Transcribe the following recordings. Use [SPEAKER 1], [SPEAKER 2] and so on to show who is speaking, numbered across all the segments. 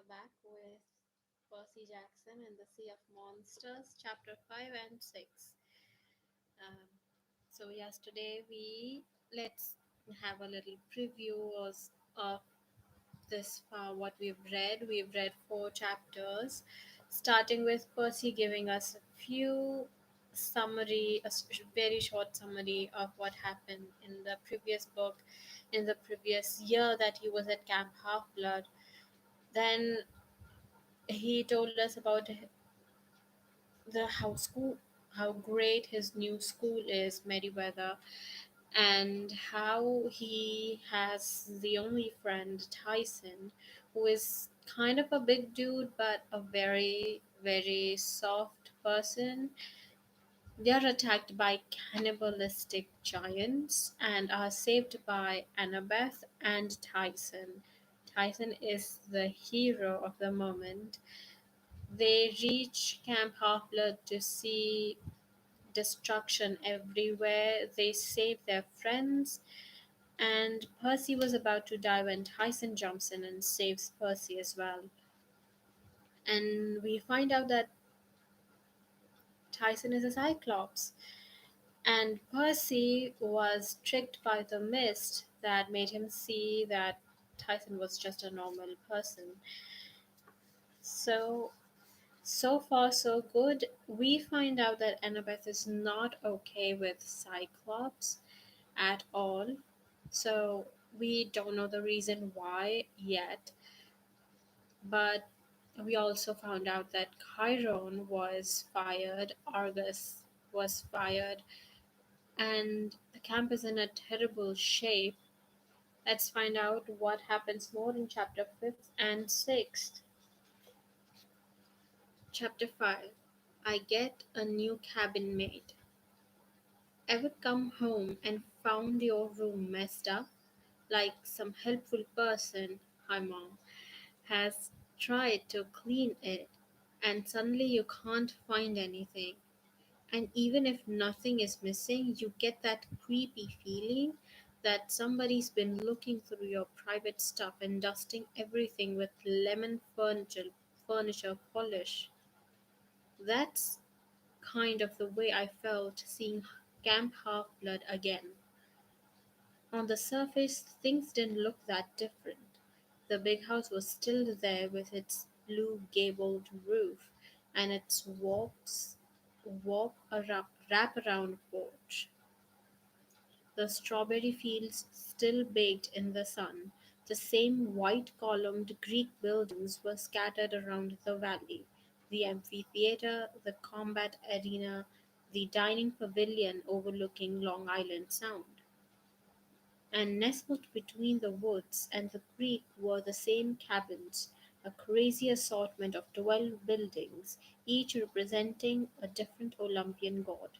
[SPEAKER 1] back with Percy Jackson and the Sea of Monsters, Chapter 5 and 6. Um, yesterday let's have a little preview of this far what we've read. We've read four chapters, starting with Percy giving us a very short summary of what happened in the previous book, in the previous year that he was at Camp Half Blood. Then he told us about the how great his new school is, Meriwether, and how he has the only friend, Tyson, who is kind of a big dude but a very, very soft person. They are attacked by cannibalistic giants and are saved by Annabeth and Tyson. Tyson is the hero of the moment. They reach Camp Half-Blood to see destruction everywhere. They save their friends, and Percy was about to die when Tyson jumps in and saves Percy as well. And we find out that Tyson is a Cyclops, and Percy was tricked by the mist that made him see that Tyson was just a normal person. So So far, so good. We find out that Annabeth is not okay with Cyclops at all. So we don't know the reason why yet, but we also found out that Chiron was fired, Argus was fired, and the camp is in a terrible shape. Let's find out what happens more in chapter 5th and 6th. Chapter 5. I get a new cabin mate. Ever come home and found your room messed up? Like some helpful person, hi mom, has tried to clean it and suddenly you can't find anything. And even if nothing is missing, you get that creepy feeling that somebody's been looking through your private stuff and dusting everything with lemon furniture polish. That's kind of the way I felt seeing Camp Half Blood again. On the surface, things didn't look that different. The big house was still there with its blue gabled roof and its wrap around porch. The strawberry fields still baked in the sun. The same white columned Greek buildings were scattered around the valley: the amphitheater, the combat arena, the dining pavilion overlooking Long Island Sound. And nestled between the woods and the creek were the same cabins, a crazy assortment of 12 buildings, each representing a different Olympian god.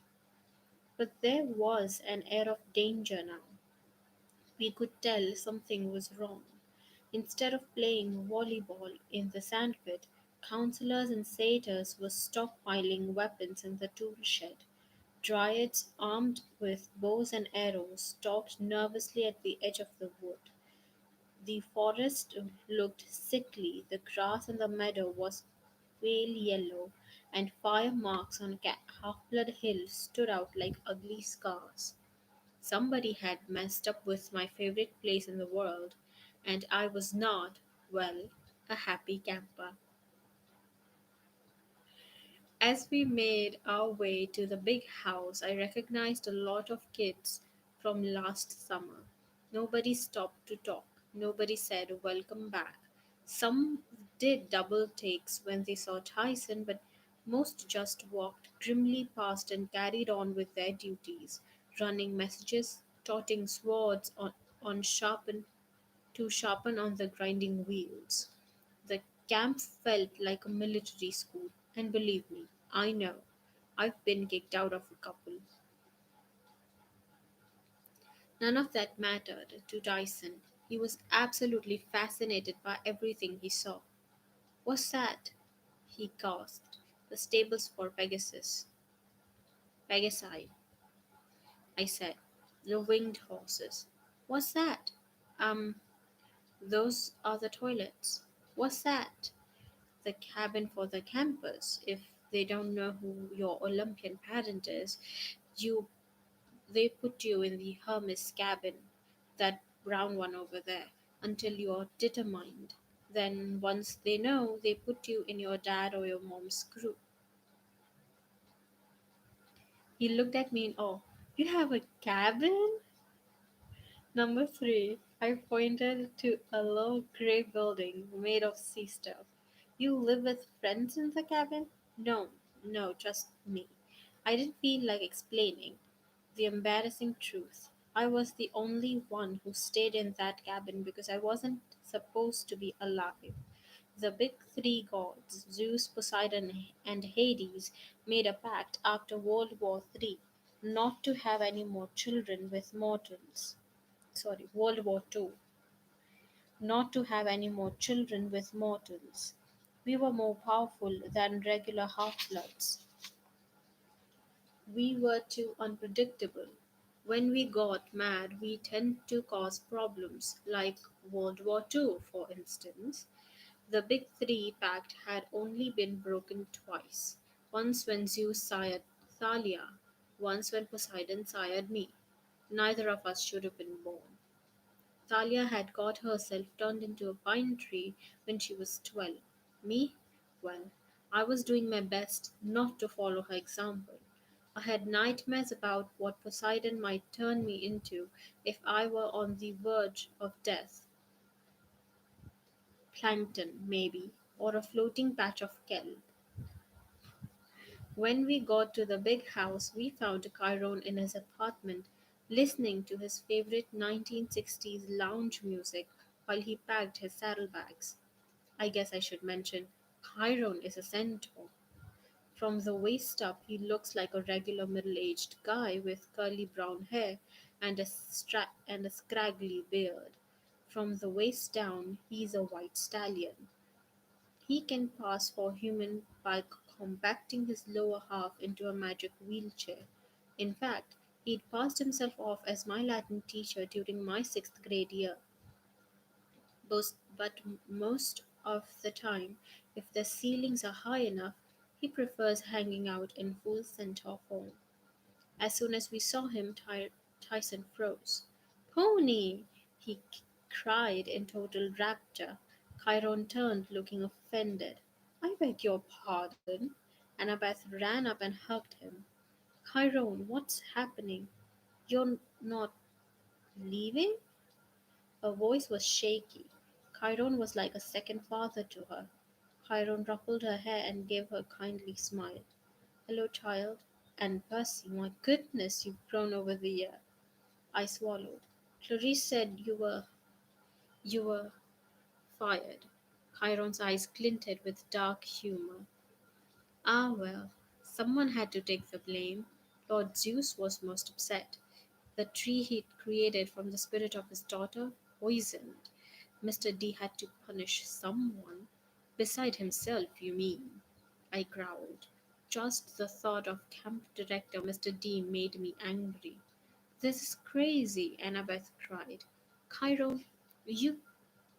[SPEAKER 1] But there was an air of danger now. We could tell something was wrong. Instead of playing volleyball in the sandpit, counselors and satyrs were stockpiling weapons in the tool shed. Dryads armed with bows and arrows stalked nervously at the edge of the wood. The forest looked sickly, the grass in the meadow was pale yellow, and fire marks on Half-Blood Hill stood out like ugly scars. Somebody had messed up with my favorite place in the world, and I was not, well, a happy camper. As we made our way to the big house, I recognized a lot of kids from last summer. Nobody stopped to talk. Nobody said, "Welcome back." Some did double takes when they saw Tyson, but most just walked grimly past and carried on with their duties, running messages, toting swords on sharpen on the grinding wheels. The camp felt like a military school, and believe me, I know. I've been kicked out of a couple. None of that mattered to Dyson. He was absolutely fascinated by everything he saw. "What's that?" he gasped. "The stables for Pegasus." "Pegasi," I said. "The winged horses." "What's that?" Those are the toilets." What's that? The cabin for the campus. If they don't know who your Olympian parent is, you they put you in the Hermes cabin, that brown one over there, until you're determined. Then once they know, they put you in your dad or your mom's group. He looked at me in awe. You have a cabin? Number three, I pointed to a low gray building made of sea stuff. You live with friends in the cabin? No, no, just me. I didn't feel like explaining. The embarrassing truth. I was the only one who stayed in that cabin because I wasn't supposed to be alive. The big three gods, Zeus, Poseidon, and Hades, made a pact after World War III not to have any more children with mortals. Sorry, World War II, not to have any more children with mortals. We were more powerful than regular half bloods. We were too unpredictable. When we got mad, we tend to cause problems, like World War II, for instance. The Big Three pact had only been broken twice, once when Zeus sired Thalia, once when Poseidon sired me. Neither of us should have been born. Thalia had got herself turned into a pine tree when she was 12. Me? Well, I was doing my best not to follow her example. I had nightmares about what Poseidon might turn me into if I were on the verge of death. Plankton, maybe, or a floating patch of kelp. When we got to the big house, we found Chiron in his apartment, listening to his favorite 1960s lounge music while he packed his saddlebags. I guess I should mention, Chiron is a centaur. From the waist up, he looks like a regular middle aged guy with curly brown hair and a scraggly beard. From the waist down, he's a white stallion. He can pass for human by compacting his lower half into a magic wheelchair. In fact, he'd passed himself off as my Latin teacher during my sixth grade year. But most of the time, if the ceilings are high enough, he prefers hanging out in full centaur form. As soon as we saw him, Tyson froze. Pony! he cried in total rapture. Chiron turned, looking offended. I beg your pardon. Annabeth ran up and hugged him. Chiron, what's happening? You're not leaving? Her voice was shaky. Chiron was like a second father to her. Chiron ruffled her hair and gave her a kindly smile. Hello, child. And Percy, my goodness, you've grown over the year. I swallowed. Clarice said you were fired. Chiron's eyes glinted with dark humor. Ah well, someone had to take the blame. Lord Zeus was most upset. The tree he'd created from the spirit of his daughter poisoned. Mr. D had to punish someone. Beside himself, you mean? I growled. Just the thought of camp director Mr. D made me angry. This is crazy, Annabeth cried. Chiron, you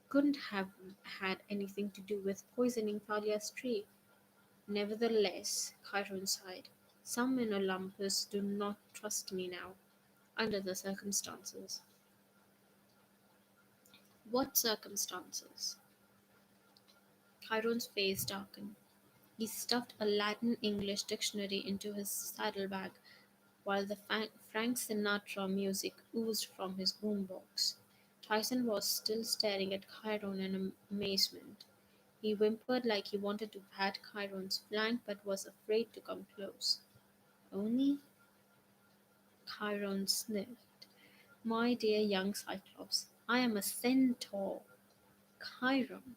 [SPEAKER 1] couldn't have had anything to do with poisoning Thalia's tree. Nevertheless, Chiron sighed, some in Olympus do not trust me now, under the circumstances. What circumstances? Chiron's face darkened. He stuffed a Latin English dictionary into his saddlebag while the Frank Sinatra music oozed from his boombox. Tyson was still staring at Chiron in amazement. He whimpered like he wanted to pat Chiron's flank but was afraid to come close. Only Chiron sniffed. My dear young Cyclops, I am a centaur. Chiron,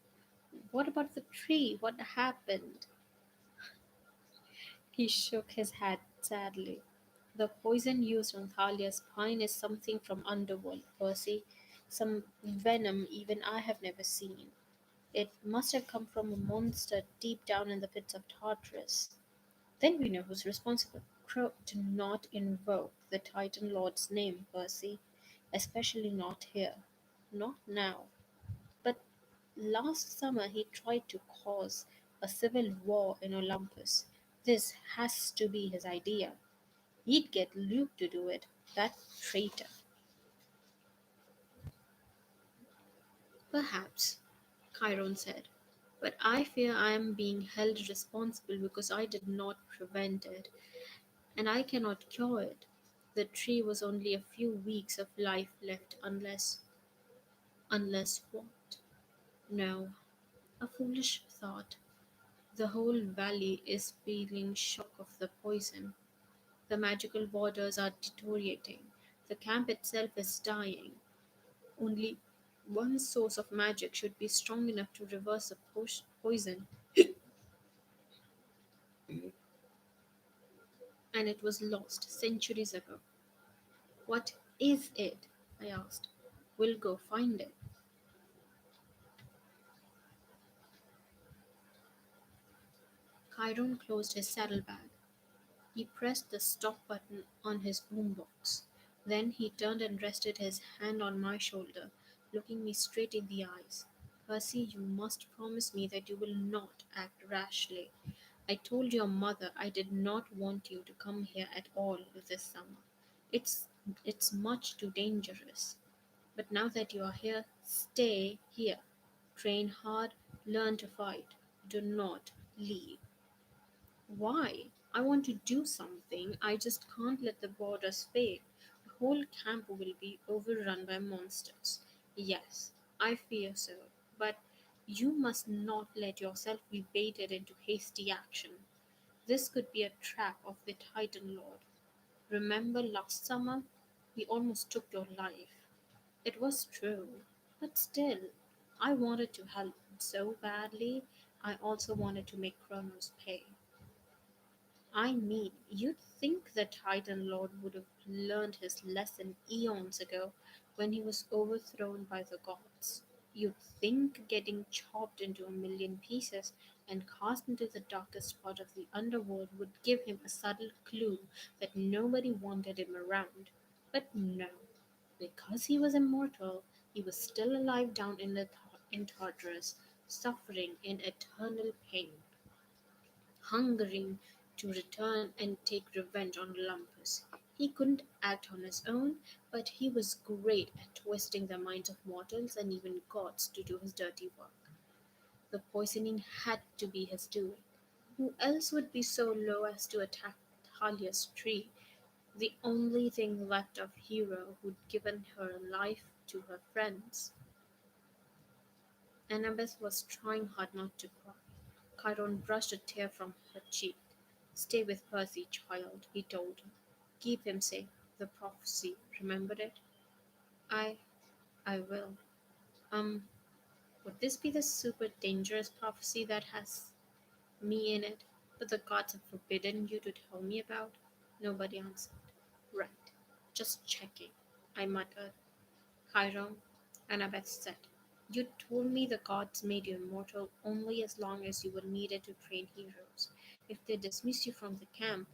[SPEAKER 1] what about the tree? What happened? He shook his head sadly. The poison used on Thalia's pine is something from underworld, Percy. Some venom even I have never seen. It must have come from a monster deep down in the pits of Tartarus. Then we know who's responsible. Do not invoke the Titan Lord's name, Percy. Especially not here. Not now. But Last summer he tried to cause a civil war in Olympus. This has to be his idea. He'd get Luke to do it, that traitor. Perhaps, Chiron said, but I fear I am being held responsible because I did not prevent it, and I cannot cure it. The tree was only a few weeks of life left unless what? No, a foolish thought. The whole valley is feeling shock of the poison. The magical waters are deteriorating. The camp itself is dying. Only one source of magic should be strong enough to reverse the poison, and it was lost centuries ago. What is it? I asked. We'll go find it. Chiron closed his saddlebag. He pressed the stop button on his boombox. Then he turned and rested his hand on my shoulder, looking me straight in the eyes. Percy, you must promise me that you will not act rashly. I told your mother I did not want you to come here at all this summer. It's it's much too dangerous. But now that you are here, stay here. Train hard, learn to fight. Do not leave. Why? I want to do something. I just can't let the borders fade. The whole camp will be overrun by monsters. Yes, I fear so. But you must not let yourself be baited into hasty action. This could be a trap of the Titan Lord. Remember last summer? We almost took your life. It was true. But still, I wanted to help so badly. I also wanted to make Kronos pay. I mean, you'd think the Titan Lord would have learned his lesson eons ago when he was overthrown by the gods. You'd think getting chopped into a million pieces and cast into the darkest part of the underworld would give him a subtle clue that nobody wanted him around. But no, because he was immortal, he was still alive down in Tartarus, suffering in eternal pain, hungering to return and take revenge on Olympus. He couldn't act on his own, but he was great at twisting the minds of mortals and even gods to do his dirty work. The poisoning had to be his doing. Who else would be so low as to attack Thalia's tree, the only thing left of Hero who'd given her life to her friends? Annabeth was trying hard not to cry. Chiron brushed a tear from her cheek. "Stay with Percy, child," he told her. "Keep him safe. The prophecy, remember it?" I I will. Um, would this be the super dangerous prophecy that has me in it, but the gods have forbidden you to tell me about? Nobody answered. Right. Just checking, I muttered. Chiron, Annabeth said. You told me the gods made you immortal only as long as you were needed to train heroes. If they dismiss you from the camp,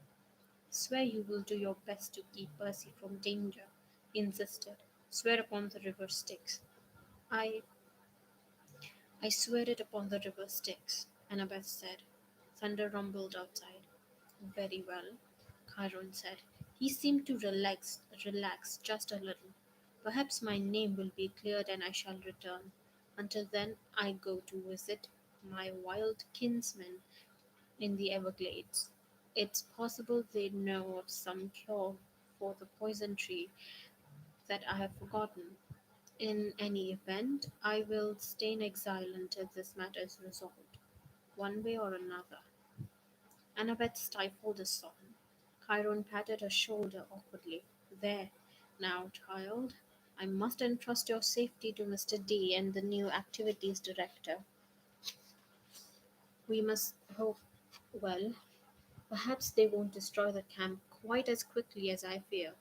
[SPEAKER 1] swear you will do your best to keep Percy from danger, he insisted. Swear upon the river Styx. I I swear it upon the river Styx, Annabeth said. Thunder rumbled outside. Very well, Chiron said. He seemed to relax just a little. Perhaps my name will be cleared and I shall return. Until then, I go to visit my wild kinsmen in the Everglades. It's possible they know of some cure for the poison tree that I have forgotten. In any event, I will stay in exile until this matter is resolved, one way or another. Annabeth stifled a sob. Chiron patted her shoulder awkwardly. There, now, child. I must entrust your safety to Mr. D and the new activities director. We must hope, well, perhaps they won't destroy the camp quite as quickly as I fear.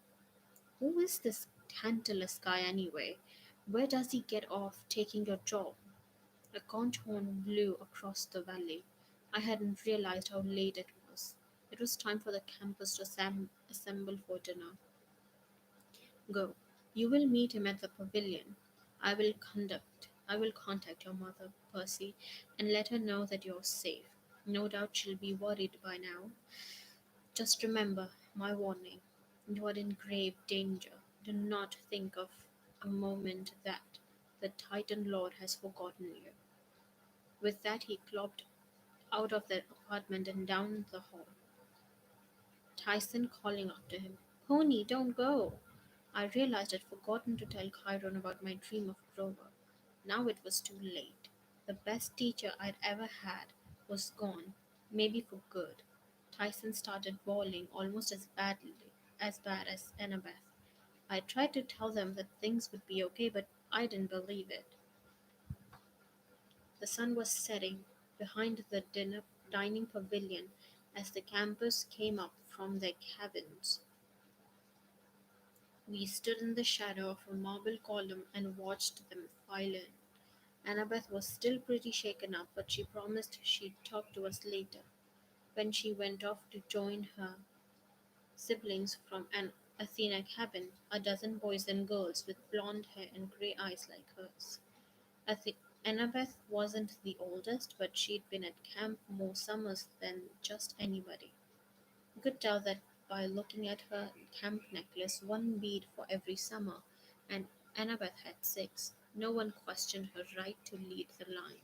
[SPEAKER 1] Who is this Tantalus guy anyway? Where does he get off taking your job? A conch horn blew across the valley. I hadn't realized how late it was. It was time for the campus to assemble for dinner. Go. You will meet him at the pavilion. I will conduct. I will contact your mother, Percy, and let her know that you're safe. No doubt she'll be worried by now. Just remember my warning. You are in grave danger. Do not think of a moment that the Titan Lord has forgotten you. With that, he clopped out of the apartment and down the hall, Tyson calling after him, Pony, don't go! I realized I'd forgotten to tell Chiron about my dream of Grover. Now it was too late. The best teacher I'd ever had was gone, maybe for good. Tyson started bawling almost as bad as Annabeth. I tried to tell them that things would be okay, but I didn't believe it. The sun was setting behind the dining pavilion as the campers came up from their cabins. We stood in the shadow of a marble column and watched them file in. Annabeth was still pretty shaken up, but she promised she'd talk to us later, when she went off to join her siblings from an Athena cabin, a dozen boys and girls with blonde hair and grey eyes like hers. Ath- Annabeth wasn't the oldest, but she'd been at camp more summers than just anybody. You could tell that by looking at her camp necklace, one bead for every summer, and Annabeth had six. No one questioned her right to lead the line.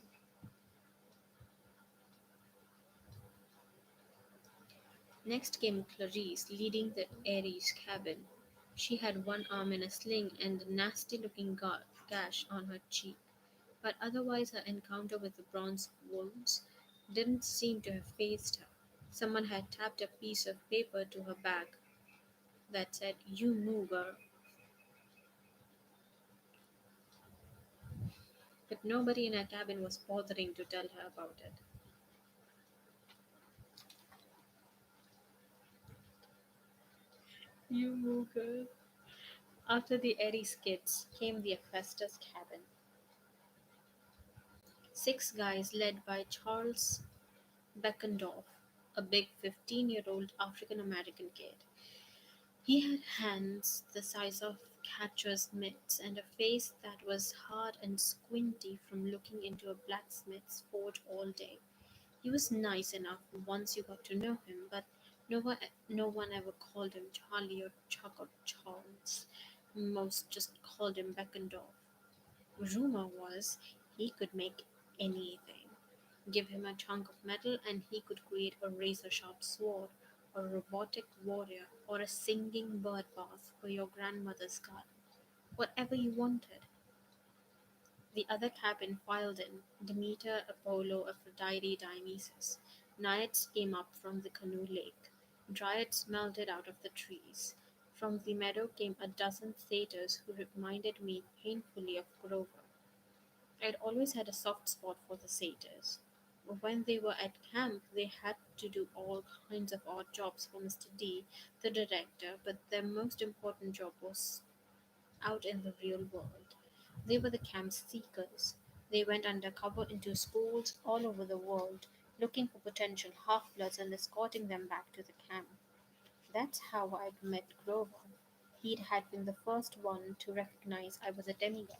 [SPEAKER 1] Next came Clarice, leading the Aries cabin. She had one arm in a sling and a nasty looking gash on her cheek, but otherwise her encounter with the bronze wolves didn't seem to have fazed her. Someone had tapped a piece of paper to her back that said, You move her, but nobody in her cabin was bothering to tell her about it. You move her. After the Aries kids came the Hephaestus cabin. Six guys led by Charles Beckendorf, a big 15-year-old African American kid. He had hands the size of catcher's mitts and a face that was hard and squinty from looking into a blacksmith's forge all day. He was nice enough once you got to know him, but no one ever called him Charlie or Chuck or Charles. Most just called him Beckendorf. Rumor was he could make anything. Give him a chunk of metal and he could create a razor sharp sword, a robotic warrior, or a singing bird bath for your grandmother's garden. Whatever you wanted. The other cabin filed in, Demeter, Apollo, Aphrodite, Dionysus. Naiads came up from the canoe lake. Dryads melted out of the trees. From the meadow came a dozen satyrs who reminded me painfully of Grover. I'd always had a soft spot for the satyrs. When they were at camp, they had to do all kinds of odd jobs for Mr. D, the director, but their most important job was out in the real world. They were the camp seekers. They went undercover into schools all over the world, looking for potential half bloods and escorting them back to the camp. That's how I'd met Grover. He'd had been the first one to recognize I was a demigod.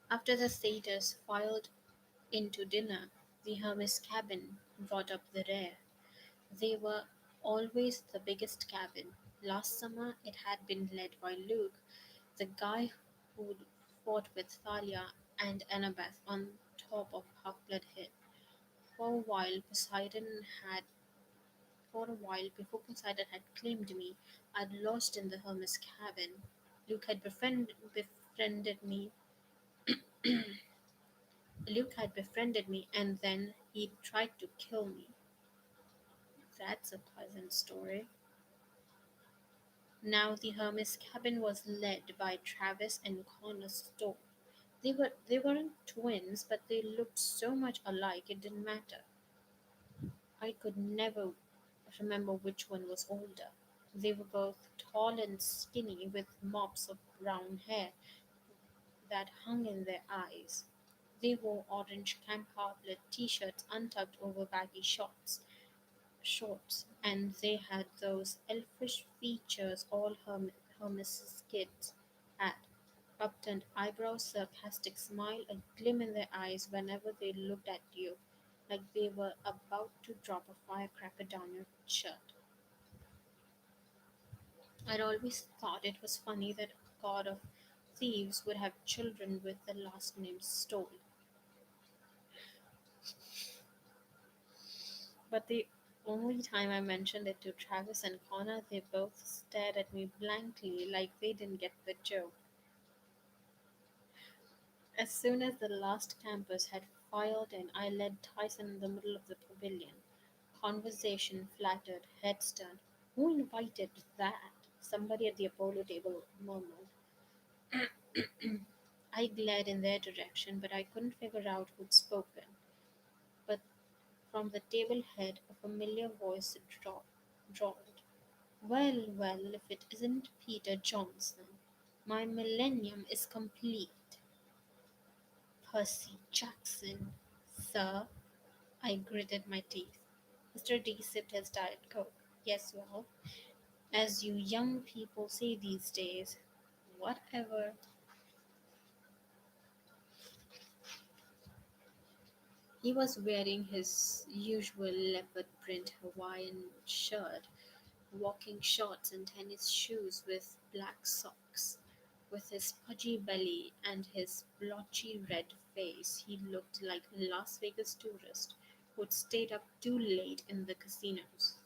[SPEAKER 1] After the satyrs filed into dinner, the Hermes cabin brought up the rear. They were always the biggest cabin. Last summer it had been led by Luke, the guy who'd fought with Thalia and Annabeth on top of Half-Blood Hill. For a while had for a while before Poseidon had claimed me, I'd lost in the Hermes cabin. Befriended me. Luke had befriended me and then he tried to kill me. That's a pleasant story. Now the Hermes cabin was led by Travis and Connor Stowe. They weren't twins, but they looked so much alike it didn't matter. I could never remember which one was older. They were both tall and skinny with mops of brown hair that hung in their eyes. They wore orange camp harvlet t-shirts untucked over baggy shorts, and they had those elfish features all Hermes's kids had. upturned eyebrows, sarcastic smile, a gleam in their eyes whenever they looked at you, like they were about to drop a firecracker down your shirt. I'd always thought it was funny that a god of thieves would have children with the last name Stoll, but the only time I mentioned it to Travis and Connor, they both stared at me blankly like they didn't get the joke. As soon as the last campus had filed in, I led Tyson in the middle of the pavilion. Conversation flattered, heads turned. Who invited that? Somebody at the Apollo table murmured. I glared in their direction, but I couldn't figure out who'd spoken. But from the table head, a familiar voice drawled. Well, well, if it isn't Peter Johnson. My millennium is complete. Percy Jackson, sir. I gritted my teeth. Mr. D sipped his Diet Coke. Yes, well, as you young people say these days, whatever. He was wearing his usual leopard print Hawaiian shirt, walking shorts and tennis shoes with black socks. With his pudgy belly and his blotchy red face, he looked like a Las Vegas tourist who'd stayed up too late in the casinos.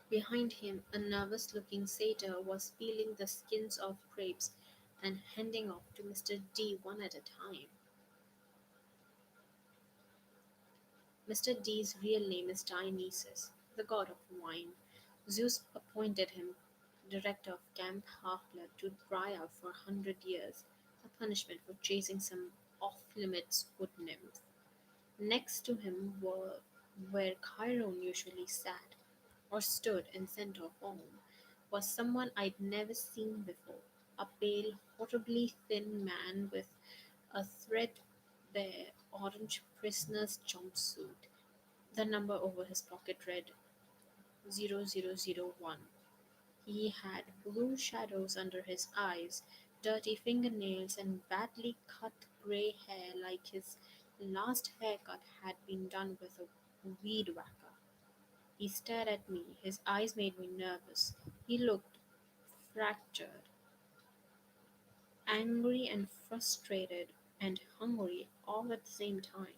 [SPEAKER 1] Behind him, a nervous looking satyr was peeling the skins off grapes and handing off to Mr. D one at a time. Mr. D's real name is Dionysus, the god of wine. Zeus appointed him director of Camp Half-Blood to dry out for 100 years, a punishment for chasing some off-limits wood nymph. Next to him were where Chiron usually sat, or stood in center form, was someone I'd never seen before, a pale, horribly thin man with a threadbare orange prisoner's jumpsuit. The number over his pocket read 0001. He had blue shadows under his eyes, dirty fingernails, and badly cut gray hair like his last haircut had been done with a weed whacker. He stared at me. His eyes made me nervous. He looked fractured, angry and frustrated, and hungry all at the same time.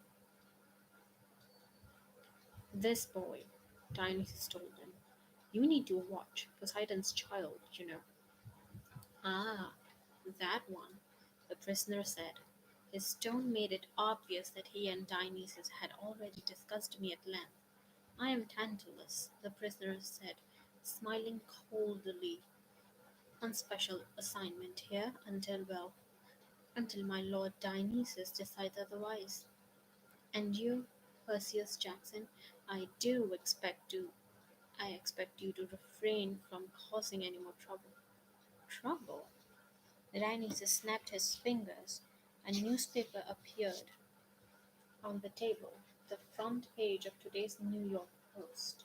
[SPEAKER 1] This boy, Dionysus told him, you need to watch Poseidon's child, you know. Ah, that one, the prisoner said. His tone made it obvious that he and Dionysus had already discussed me at length. I am Tantalus, the prisoner said, smiling coldly. On special assignment here until my lord Dionysus decides otherwise. And you, Perseus Jackson, I expect you to refrain from causing any more trouble. Trouble? Dionysus snapped his fingers. A newspaper appeared on the table, the front page of today's New York Post.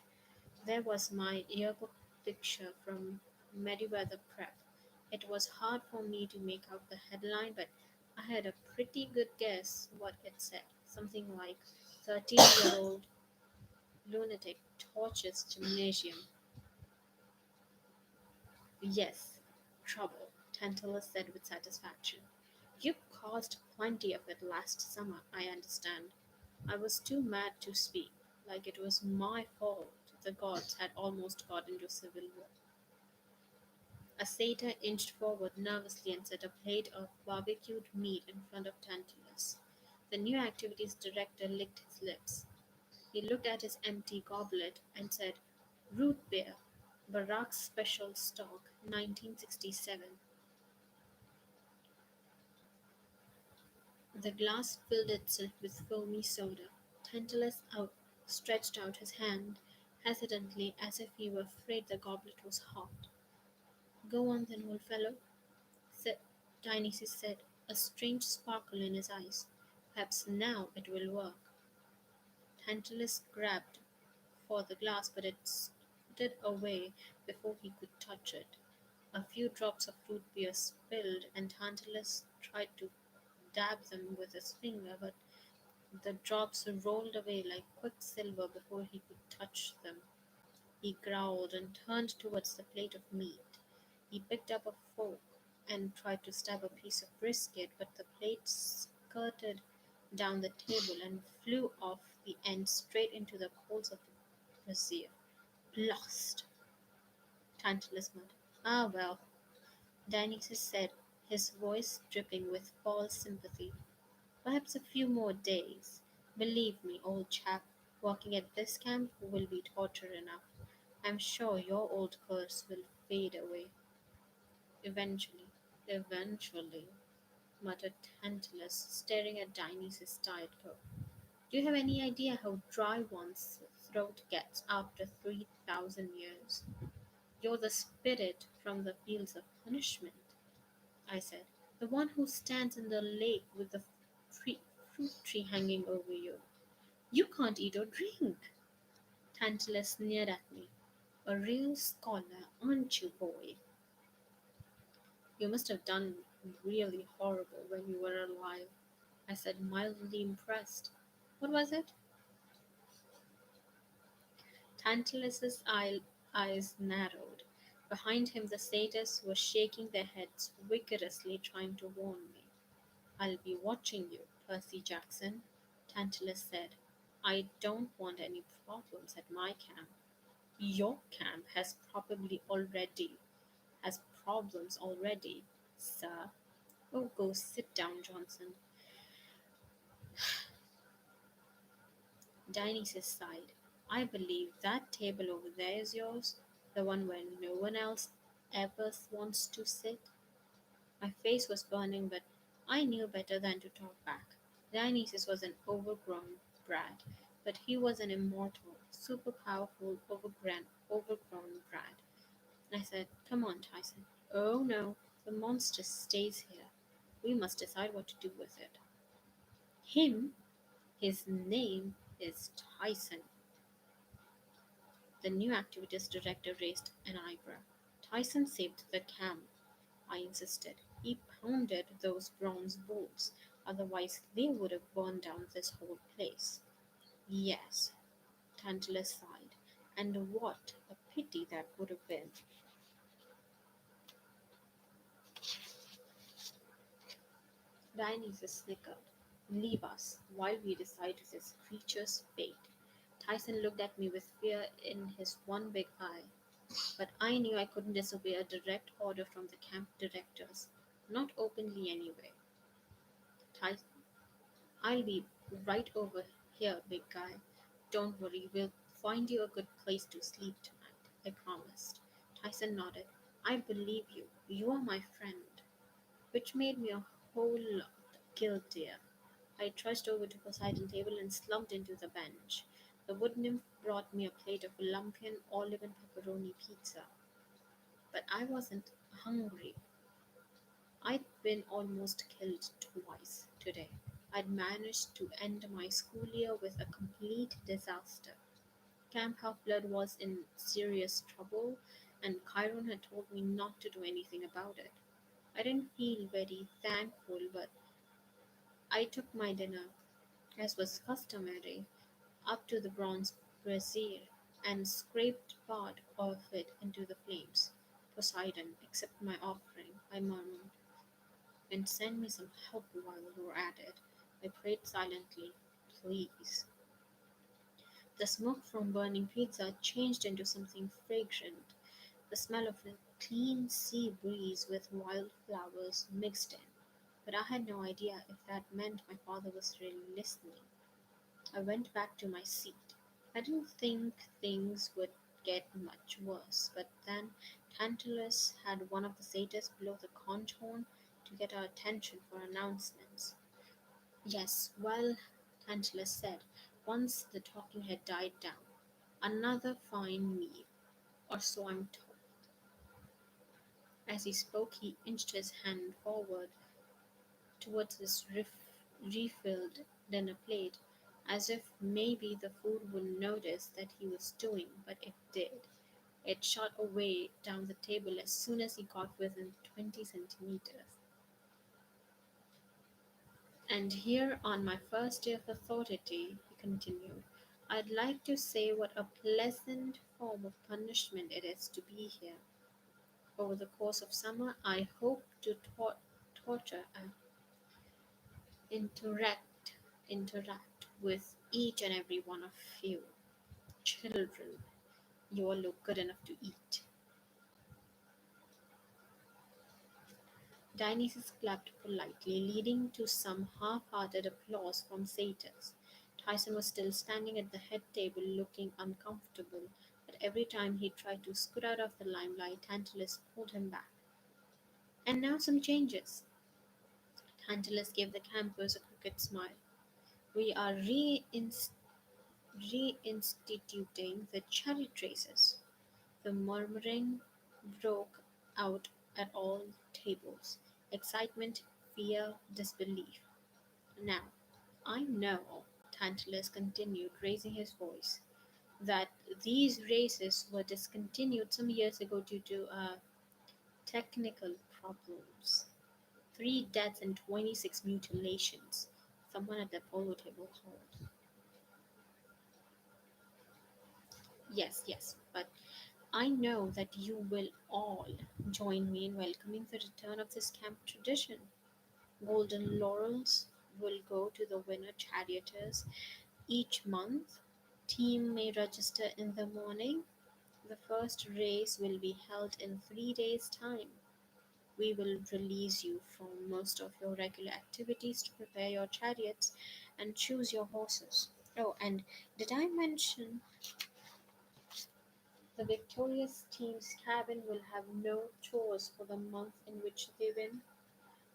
[SPEAKER 1] There was my yearbook picture from Meriwether Prep. It was hard for me to make out the headline, but I had a pretty good guess what it said. Something like 13-year-old lunatic torches gymnasium. Yes, trouble, Tantalus said with satisfaction. You caused plenty of it last summer, I understand. I was too mad to speak, like it was my fault the gods had almost got into civil war. A satyr inched forward nervously and set a plate of barbecued meat in front of Tantalus. The new activities director licked his lips. He looked at his empty goblet and said, Root beer, Barack's special stock, 1967. The glass filled itself with foamy soda. Tantalus stretched out his hand hesitantly as if he were afraid the goblet was hot. Go on then, old fellow, said Dionysus said, a strange sparkle in his eyes. Perhaps now it will work. Tantalus grabbed for the glass, but it scooted away before he could touch it. A few drops of root beer spilled, and Tantalus tried to dab them with his finger, but the drops rolled away like quicksilver before he could touch them. He growled and turned towards the plate of meat. He picked up a fork and tried to stab a piece of brisket, but the plate skirted down the table and flew off the end straight into the coals of the brazier. Blast! Tantalus muttered. Ah, well, Dionysus said, his voice dripping with false sympathy. Perhaps a few more days. Believe me, old chap, working at this camp will be torture enough. I'm sure your old curse will fade away. Eventually. Eventually, muttered Tantalus, staring at Dionysus' tired coat. Do you have any idea how dry one's throat gets after 3,000 years? You're the spirit from the fields of punishment, I said. The one who stands in the lake with the tree, fruit tree hanging over you. You can't eat or drink. Tantalus sneered at me. A real scholar, aren't you, boy? You must have done really horrible when you were alive, I said, mildly impressed. What was it? Tantalus's eyes narrowed. Behind him, the satyrs were shaking their heads vigorously, trying to warn me. I'll be watching you, Percy Jackson, Tantalus said. I don't want any problems at my camp. Your camp has problems already, sir. Oh, go sit down, Johnson. Dionysus sighed. I believe that table over there is yours, the one where no one else ever wants to sit. My face was burning, but I knew better than to talk back. Dionysus was an overgrown brat, but he was an immortal, super powerful, overgrown brat. I said, Come on, Tyson. Oh no, the monster stays here. We must decide what to do with it. Him? His name is Tyson. The new activities director raised an eyebrow. Tyson saved the camp, I insisted. He pounded those bronze bolts, otherwise they would have burned down this whole place. Yes, Tantalus sighed. And what a pity that would have been. Dionysus snickered. Leave us while we decide this creature's fate. Tyson looked at me with fear in his one big eye. But I knew I couldn't disobey a direct order from the camp directors. Not openly, anyway. Tyson, I'll be right over here, big guy. Don't worry, we'll find you a good place to sleep tonight, I promised. Tyson nodded. I believe you. You are my friend. Which made me a whole lot guiltier. I trudged over to Poseidon's table and slumped into the bench. The wood nymph brought me a plate of lumpian olive and pepperoni pizza. But I wasn't hungry. I'd been almost killed twice today. I'd managed to end my school year with a complete disaster. Camp Half-Blood was in serious trouble, and Chiron had told me not to do anything about it. I didn't feel very thankful, but I took my dinner, as was customary, up to the bronze brazier and scraped part of it into the flames. Poseidon, accept my offering, I murmured, and send me some help while you're at it. I prayed silently, please. The smoke from burning pizza changed into something fragrant, the smell of a clean sea breeze with wildflowers mixed in. But I had no idea if that meant my father was really listening. I went back to my seat. I didn't think things would get much worse, but then Tantalus had one of the satyrs blow the conch horn to get our attention for announcements. Yes, well, Tantalus said, once the talking had died down. Another fine meal, or so I'm told. As he spoke, he inched his hand forward towards his refilled dinner plate, as if maybe the food wouldn't notice that he was doing, but it did. It shot away down the table as soon as he got within 20 centimeters. And here, on my first day of authority, he continued, I'd like to say what a pleasant form of punishment it is to be here. Over the course of summer, I hope to torture and interact, interact with each and every one of you. Children, you all look good enough to eat. Dionysus clapped politely, leading to some half-hearted applause from satyrs. Tyson was still standing at the head table, looking uncomfortable, but every time he tried to scoot out of the limelight, Tantalus pulled him back. And now some changes. Tantalus gave the campers a crooked smile. We are reinstituting the chariot races. The murmuring broke out at all tables. Excitement, fear, disbelief. Now, I know, Tantalus continued, raising his voice, that these races were discontinued some years ago due to technical problems. 3 deaths and 26 mutilations. Someone at the polo table called. Yes, yes, but I know that you will all join me in welcoming the return of this camp tradition. Golden laurels will go to the winner charioteers each month. Team may register in the morning. The first race will be held in 3 days' time. We will release you from most of your regular activities to prepare your chariots and choose your horses. Oh, and did I mention the victorious team's cabin will have no chores for the month in which they win?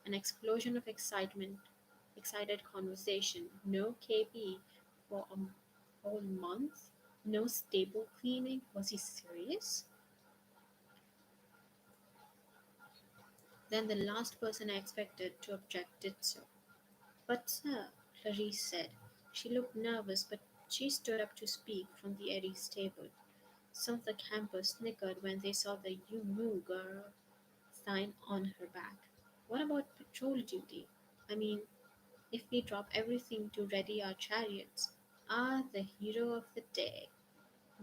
[SPEAKER 1] An explosion of excited conversation. No KP for a whole month? No stable cleaning? Was he serious? Then the last person I expected to object did so. But, sir, Clarice said. She looked nervous, but she stood up to speak from the Eddie's table. Some of the campers snickered when they saw the "You Moo Girl" sign on her back. What about patrol duty? I mean, if we drop everything to ready our chariots. Ah, the hero of the day,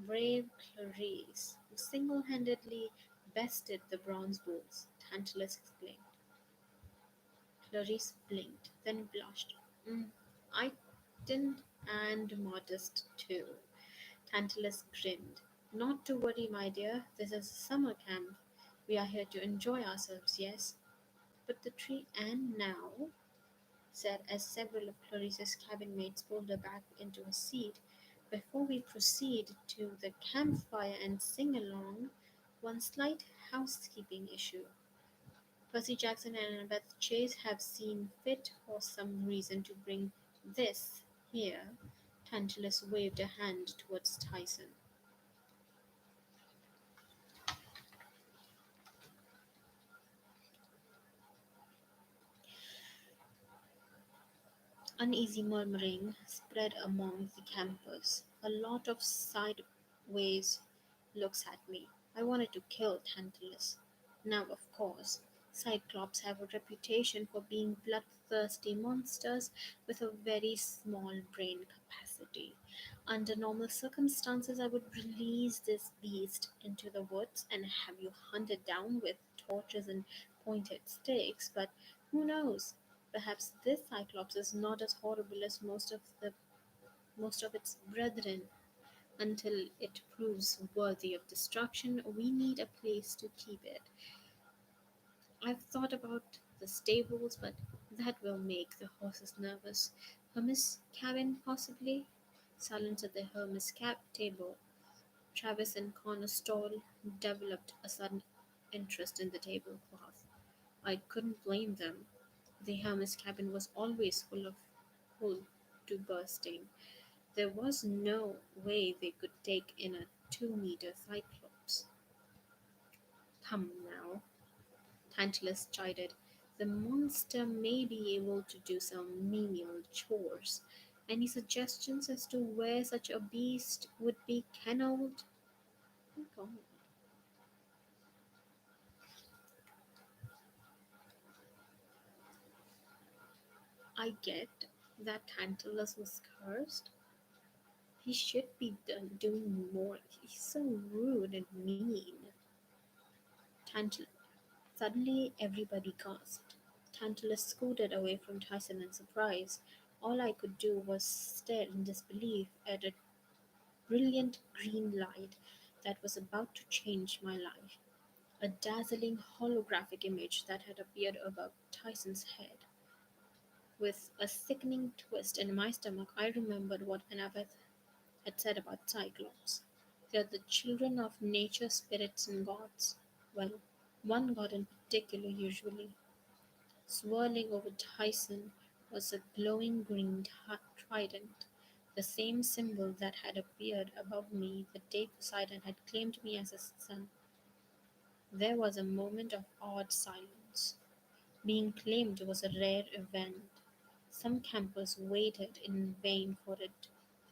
[SPEAKER 1] brave Clarice, who single-handedly bested the bronze bulls, Tantalus exclaimed. Clarice blinked, then blushed. I didn't, and modest too. Tantalus grinned. Not to worry, my dear. This is a summer camp. We are here to enjoy ourselves, yes? But the tree, and now, said as several of Clarice's cabin mates pulled her back into a seat, before we proceed to the campfire and sing along, one slight housekeeping issue. Percy Jackson and Annabeth Chase have seen fit for some reason to bring this here. Tantalus waved a hand towards Tyson. Uneasy murmuring spread among the campers. A lot of sideways looks at me. I wanted to kill Tantalus. Now, of course, Cyclops have a reputation for being bloodthirsty monsters with a very small brain capacity. Under normal circumstances, I would release this beast into the woods and have you hunted down with torches and pointed sticks, but who knows? Perhaps this Cyclops is not as horrible as most of its brethren. Until it proves worthy of destruction, we need a place to keep it. I've thought about the stables, but that will make the horses nervous. Hermes' cabin, possibly? Silence at the Hermes cab table. Travis and Connor Stoll developed a sudden interest in the tablecloth. I couldn't blame them. The Hermes cabin was always full to bursting. There was no way they could take in a 2-meter cyclops. Come now, Tantalus chided. The monster may be able to do some menial chores. Any suggestions as to where such a beast would be kennelled? Oh, God. I get that Tantalus was cursed. He should be doing more. He's so rude and mean. Tantalus. Suddenly, everybody gasped. Tantalus scooted away from Tyson in surprise. All I could do was stare in disbelief at a brilliant green light that was about to change my life. A dazzling holographic image that had appeared above Tyson's head. With a sickening twist in my stomach, I remembered what Annabeth had said about Cyclops. They are the children of nature, spirits, and gods. Well, one god in particular, usually. Swirling over Tyson was a glowing green trident, the same symbol that had appeared above me the day Poseidon had claimed me as his son. There was a moment of awed silence. Being claimed was a rare event. Some campers waited in vain for it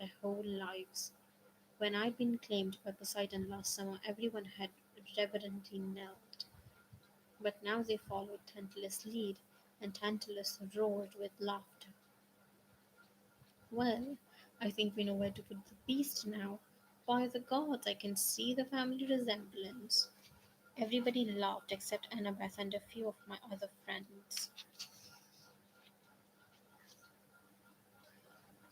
[SPEAKER 1] their whole lives. When I'd been claimed by Poseidon last summer, everyone had reverently knelt. But now they followed Tantalus' lead, and Tantalus roared with laughter. Well, I think we know where to put the beast now. By the gods, I can see the family resemblance. Everybody laughed except Annabeth and a few of my other friends.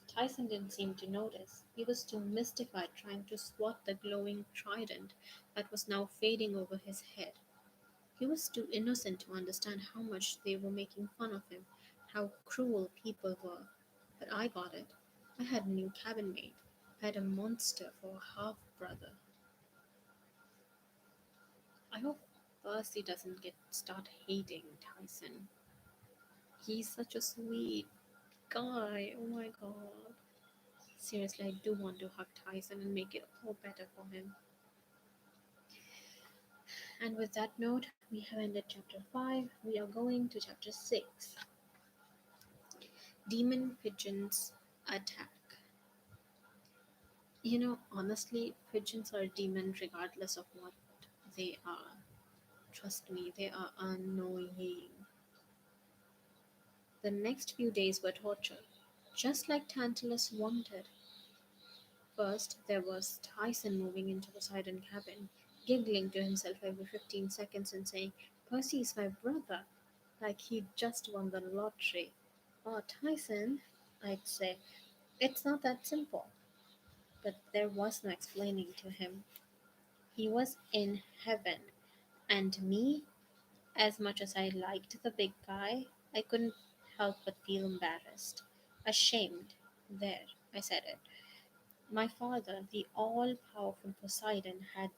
[SPEAKER 1] Tyson didn't seem to notice. He was too mystified trying to swat the glowing trident that was now fading over his head. He was too innocent to understand how much they were making fun of him, how cruel people were. But I got it. I had a new cabin mate. I had a monster for a half brother. I hope Percy doesn't get start hating Tyson. He's such a sweet guy. Oh my god. Seriously, I do want to hug Tyson and make it all better for him. And with that note, we have ended chapter 5. We are going to chapter 6. Demon Pigeons Attack. Honestly, pigeons are demon regardless of what they are. Trust me, they are annoying. The next few days were torture, just like Tantalus wanted. First, there was Tyson moving into Poseidon's cabin, giggling to himself every 15 seconds and saying, "Percy is my brother," like he'd just won the lottery. "Oh, Tyson," I'd say, "it's not that simple." But there was no explaining to him. He was in heaven, and me, as much as I liked the big guy, I couldn't help but feel embarrassed. Ashamed. There, I said it. My father, the all powerful Poseidon, had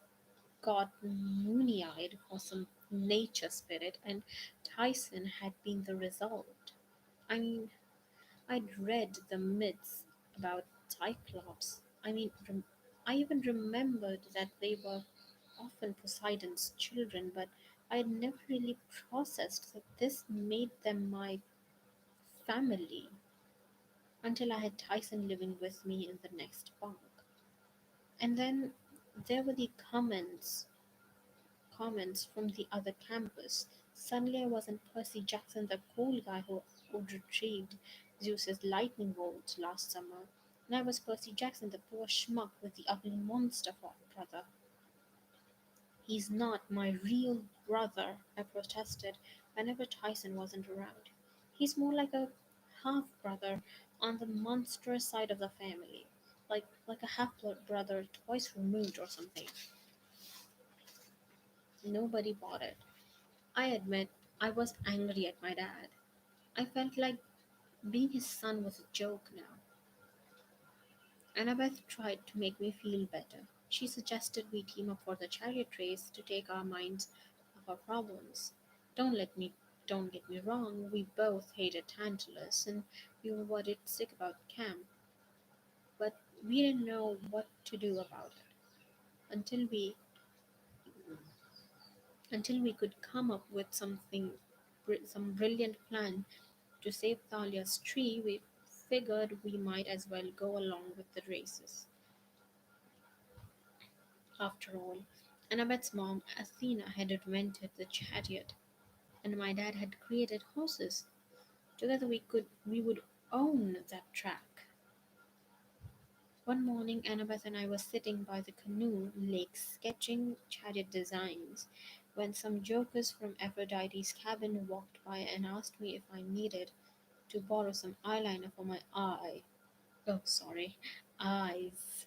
[SPEAKER 1] got moony eyed for some nature spirit, and Tyson had been the result. I mean, I'd read the myths about Cyclops. I even remembered that they were often Poseidon's children, but I had never really processed that this made them my family until I had Tyson living with me in the next bunk. And then there were the comments from the other campus. Suddenly I wasn't Percy Jackson, the cool guy who retrieved Zeus's lightning bolts last summer. And I was Percy Jackson, the poor schmuck with the ugly monster for brother. "He's not my real brother," I protested whenever Tyson wasn't around. "He's more like a half brother on the monstrous side of the family. Like a half brother twice removed or something." Nobody bought it. I admit I was angry at my dad. I felt like being his son was a joke now. Annabeth tried to make me feel better. She suggested we team up for the chariot race to take our minds off our problems. Don't let me don't get me wrong, we both hated Tantalus and we were worried sick about camp, but we didn't know what to do about it until we could come up with some brilliant plan to save Thalia's tree. We figured we might as well go along with the races. After all, Annabeth's mom, Athena, had invented the chariot, and my dad had created horses. Together we would own that track. One morning, Annabeth and I were sitting by the canoe lake sketching chariot designs when some jokers from Aphrodite's cabin walked by and asked me if I needed to borrow some eyeliner for my eye. Oh, sorry, eyes.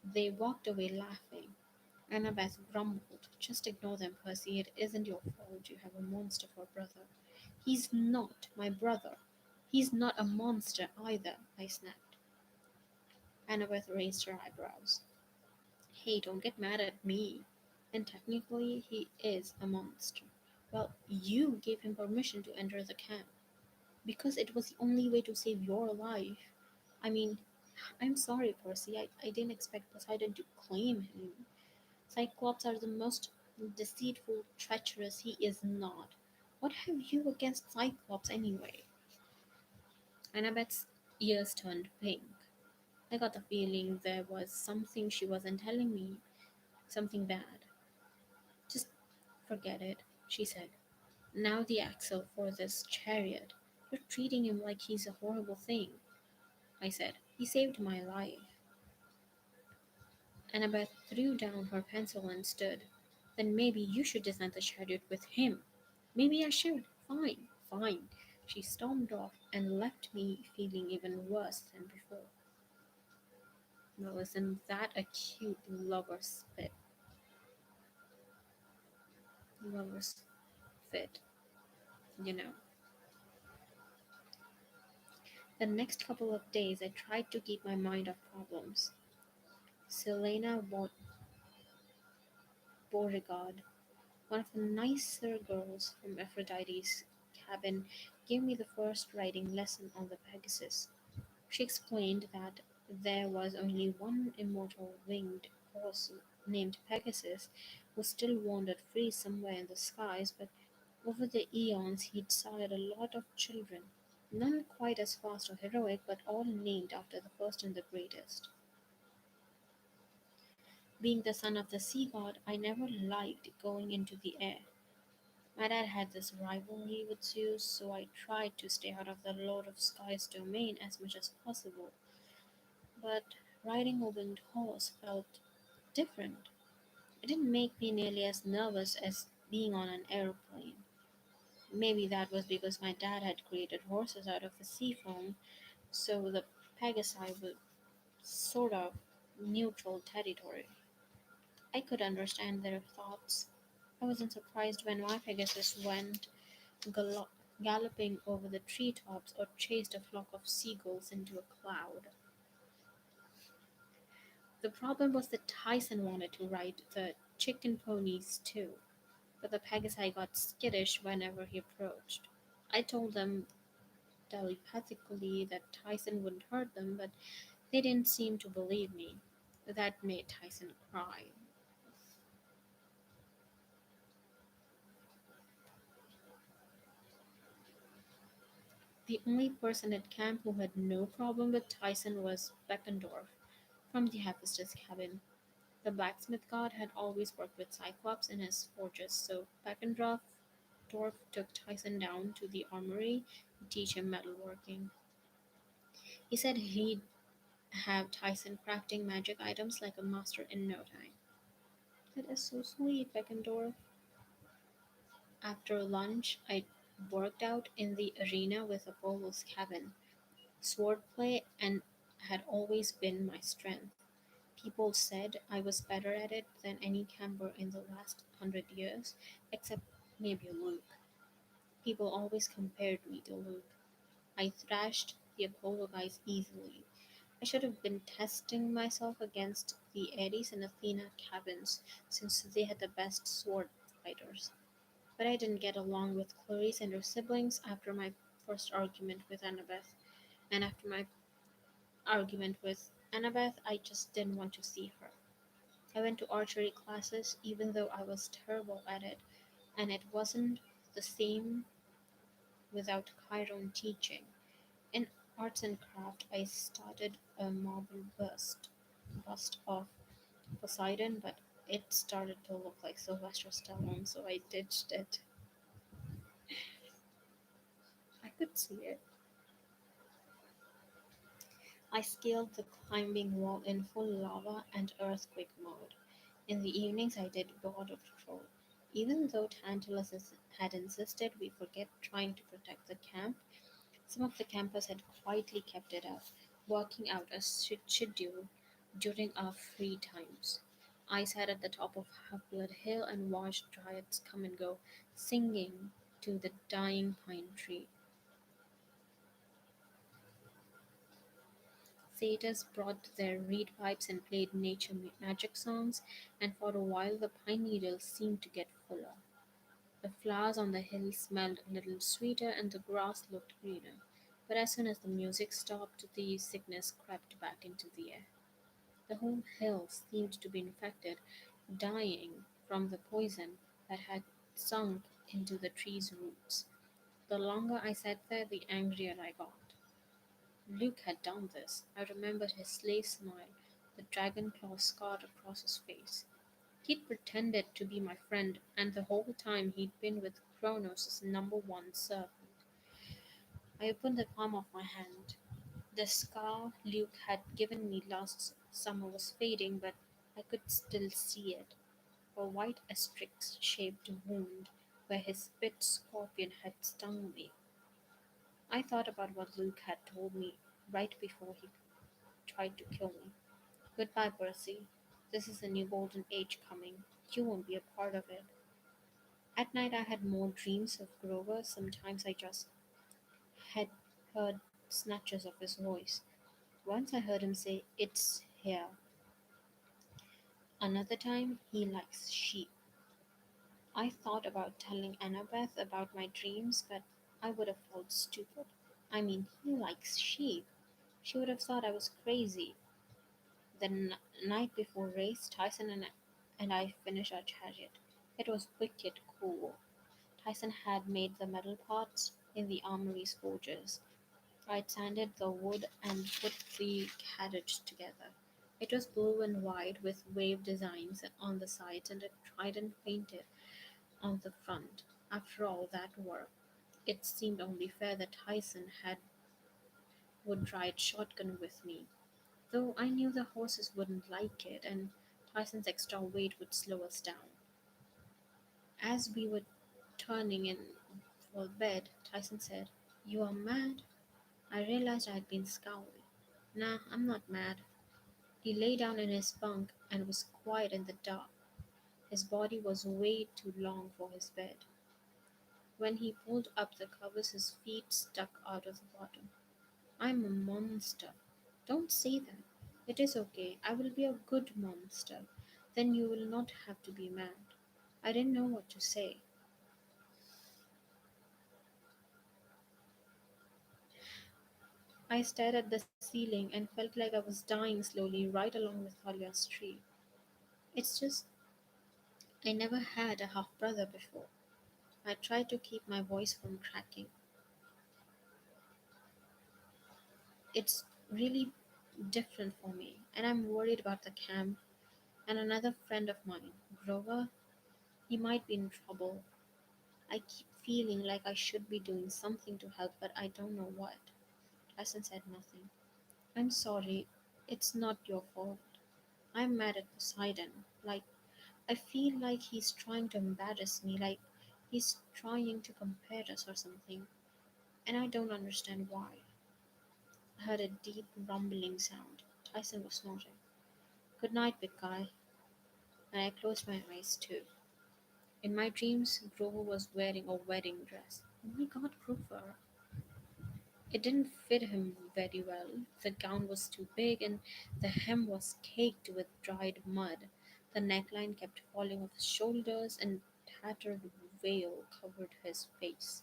[SPEAKER 1] They walked away laughing. Annabeth grumbled, "Just ignore them, Percy. It isn't your fault you have a monster for a brother." "He's not my brother. He's not a monster either," I snapped. Annabeth raised her eyebrows. "Hey, don't get mad at me. And technically, he is a monster. Well, you gave him permission to enter the camp because it was the only way to save your life. I mean, I'm sorry, Percy. I didn't expect Poseidon to claim him. Cyclops are the most deceitful, treacherous. He is not. What have you against Cyclops anyway?" Annabeth's ears turned pink. I got the feeling there was something she wasn't telling me, something bad. "Just forget it," she said. "Now the axle for this chariot. You're treating him like he's a horrible thing." I said, "He saved my life." Annabeth threw down her pencil and stood. "Then maybe you should design the chariot with him." "Maybe I should. Fine, fine." She stormed off and left me feeling even worse than before. Well, isn't that a cute lover's fit, you know? The next couple of days, I tried to keep my mind off problems. Selena Beauregard, one of the nicer girls from Aphrodite's cabin, gave me the first riding lesson on the Pegasus. She explained that there was only one immortal winged horse named Pegasus who still wandered free somewhere in the skies, but over the eons he'd sired a lot of children, none quite as fast or heroic, but all named after the first and the greatest. Being the son of the sea god, I never liked going into the air. My dad had this rivalry with Zeus, so I tried to stay out of the Lord of Skies domain as much as possible. But riding a winged horse felt different. It didn't make me nearly as nervous as being on an aeroplane. Maybe that was because my dad had created horses out of the sea foam, so the Pegasi were sort of neutral territory. I could understand their thoughts. I wasn't surprised when my Pegasus went galloping over the treetops or chased a flock of seagulls into a cloud. The problem was that Tyson wanted to ride the chicken ponies too, but the Pegasi got skittish whenever he approached. I told them telepathically that Tyson wouldn't hurt them, but they didn't seem to believe me. That made Tyson cry. The only person at camp who had no problem with Tyson was Beckendorf from the Hephaestus cabin. The blacksmith god had always worked with Cyclops in his forges, so Beckendorf took Tyson down to the armory to teach him metalworking. He said he'd have Tyson crafting magic items like a master in no time. That is so sweet, Beckendorf. After lunch, I worked out in the arena with Apollo's cabin. Swordplay and had always been my strength. People said I was better at it than any camper in the last 100 years, except maybe Luke. People always compared me to Luke. I thrashed the Apollo guys easily. I should have been testing myself against the Ares and Athena cabins, since they had the best sword fighters. But I didn't get along with Clarice and her siblings after my first argument with Annabeth, and after my argument with Annabeth, I just didn't want to see her. I went to archery classes even though I was terrible at it, and it wasn't the same without Chiron teaching. In arts and craft, I started a marble bust of Poseidon, but it started to look like Sylvester Stallone, so I ditched it. could see it. I scaled the climbing wall in full lava and earthquake mode. In the evenings, I did border patrol. Even though had insisted we forget trying to protect the camp, some of the campers had quietly kept it up, working out a schedule during our free times. I sat at the top of Half-Blood Hill and watched dryads come and go, singing to the dying pine tree. Satyrs brought their reed pipes and played magic songs, and for a while the pine needles seemed to get fuller. The flowers on the hill smelled a little sweeter and the grass looked greener. But as soon as the music stopped, the sickness crept back into the air. The whole hill seemed to be infected, dying from the poison that had sunk into the tree's roots. The longer I sat there, the angrier I got. Luke had done this. I remembered his slave smile, the dragon claw scarred across his face. He'd pretended to be my friend, and the whole time he'd been with Kronos' number one servant. I opened the palm of my hand. The scar Luke had given me last summer was fading, but I could still see it, a white asterisk shaped wound where his spit scorpion had stung me. I thought about what Luke had told me right before he tried to kill me. Goodbye, Percy. This is a new golden age coming. You won't be a part of it. At night, I had more dreams of Grover. Sometimes I just had heard snatches of his voice. Once I heard him say, "It's here." Another time, "He likes sheep." I thought about telling Annabeth about my dreams, but I would have felt stupid. I mean, he likes sheep. She would have thought I was crazy. The night before race, Tyson and I finished our chariot. It was wicked cool. Tyson had made the metal parts in the armory's forges. I'd sanded the wood and put the carriage together. It was blue and white with wave designs on the sides and a trident painted on the front. After all that work, it seemed only fair that Tyson had would ride shotgun with me, though I knew the horses wouldn't like it and Tyson's extra weight would slow us down. As we were turning in for bed, Tyson said, "You are mad?" I realized I had been scowling. "Nah, I'm not mad." He lay down in his bunk and was quiet in the dark. His body was way too long for his bed. When he pulled up the covers, his feet stuck out of the bottom. "I'm a monster." "Don't say that. It is okay. I will be a good monster. Then you will not have to be mad." I didn't know what to say. I stared at the ceiling and felt like I was dying slowly right along with Talia's tree. It's just, I never had a half brother before. I tried to keep my voice from cracking. It's really different for me, and I'm worried about the camp and another friend of mine, Grover. He might be in trouble. I keep feeling like I should be doing something to help, but I don't know what. Tyson said nothing. "I'm sorry. It's not your fault. I'm mad at Poseidon. Like, I feel like he's trying to embarrass me, like he's trying to compare us or something, and I don't understand why." I heard a deep rumbling sound. Tyson was snoring. "Good night, big guy," and I closed my eyes too. In my dreams, Grover was wearing a wedding dress. Oh my god, Grover. It didn't fit him very well. The gown was too big and the hem was caked with dried mud. The neckline kept falling off his shoulders and tattered veil covered his face.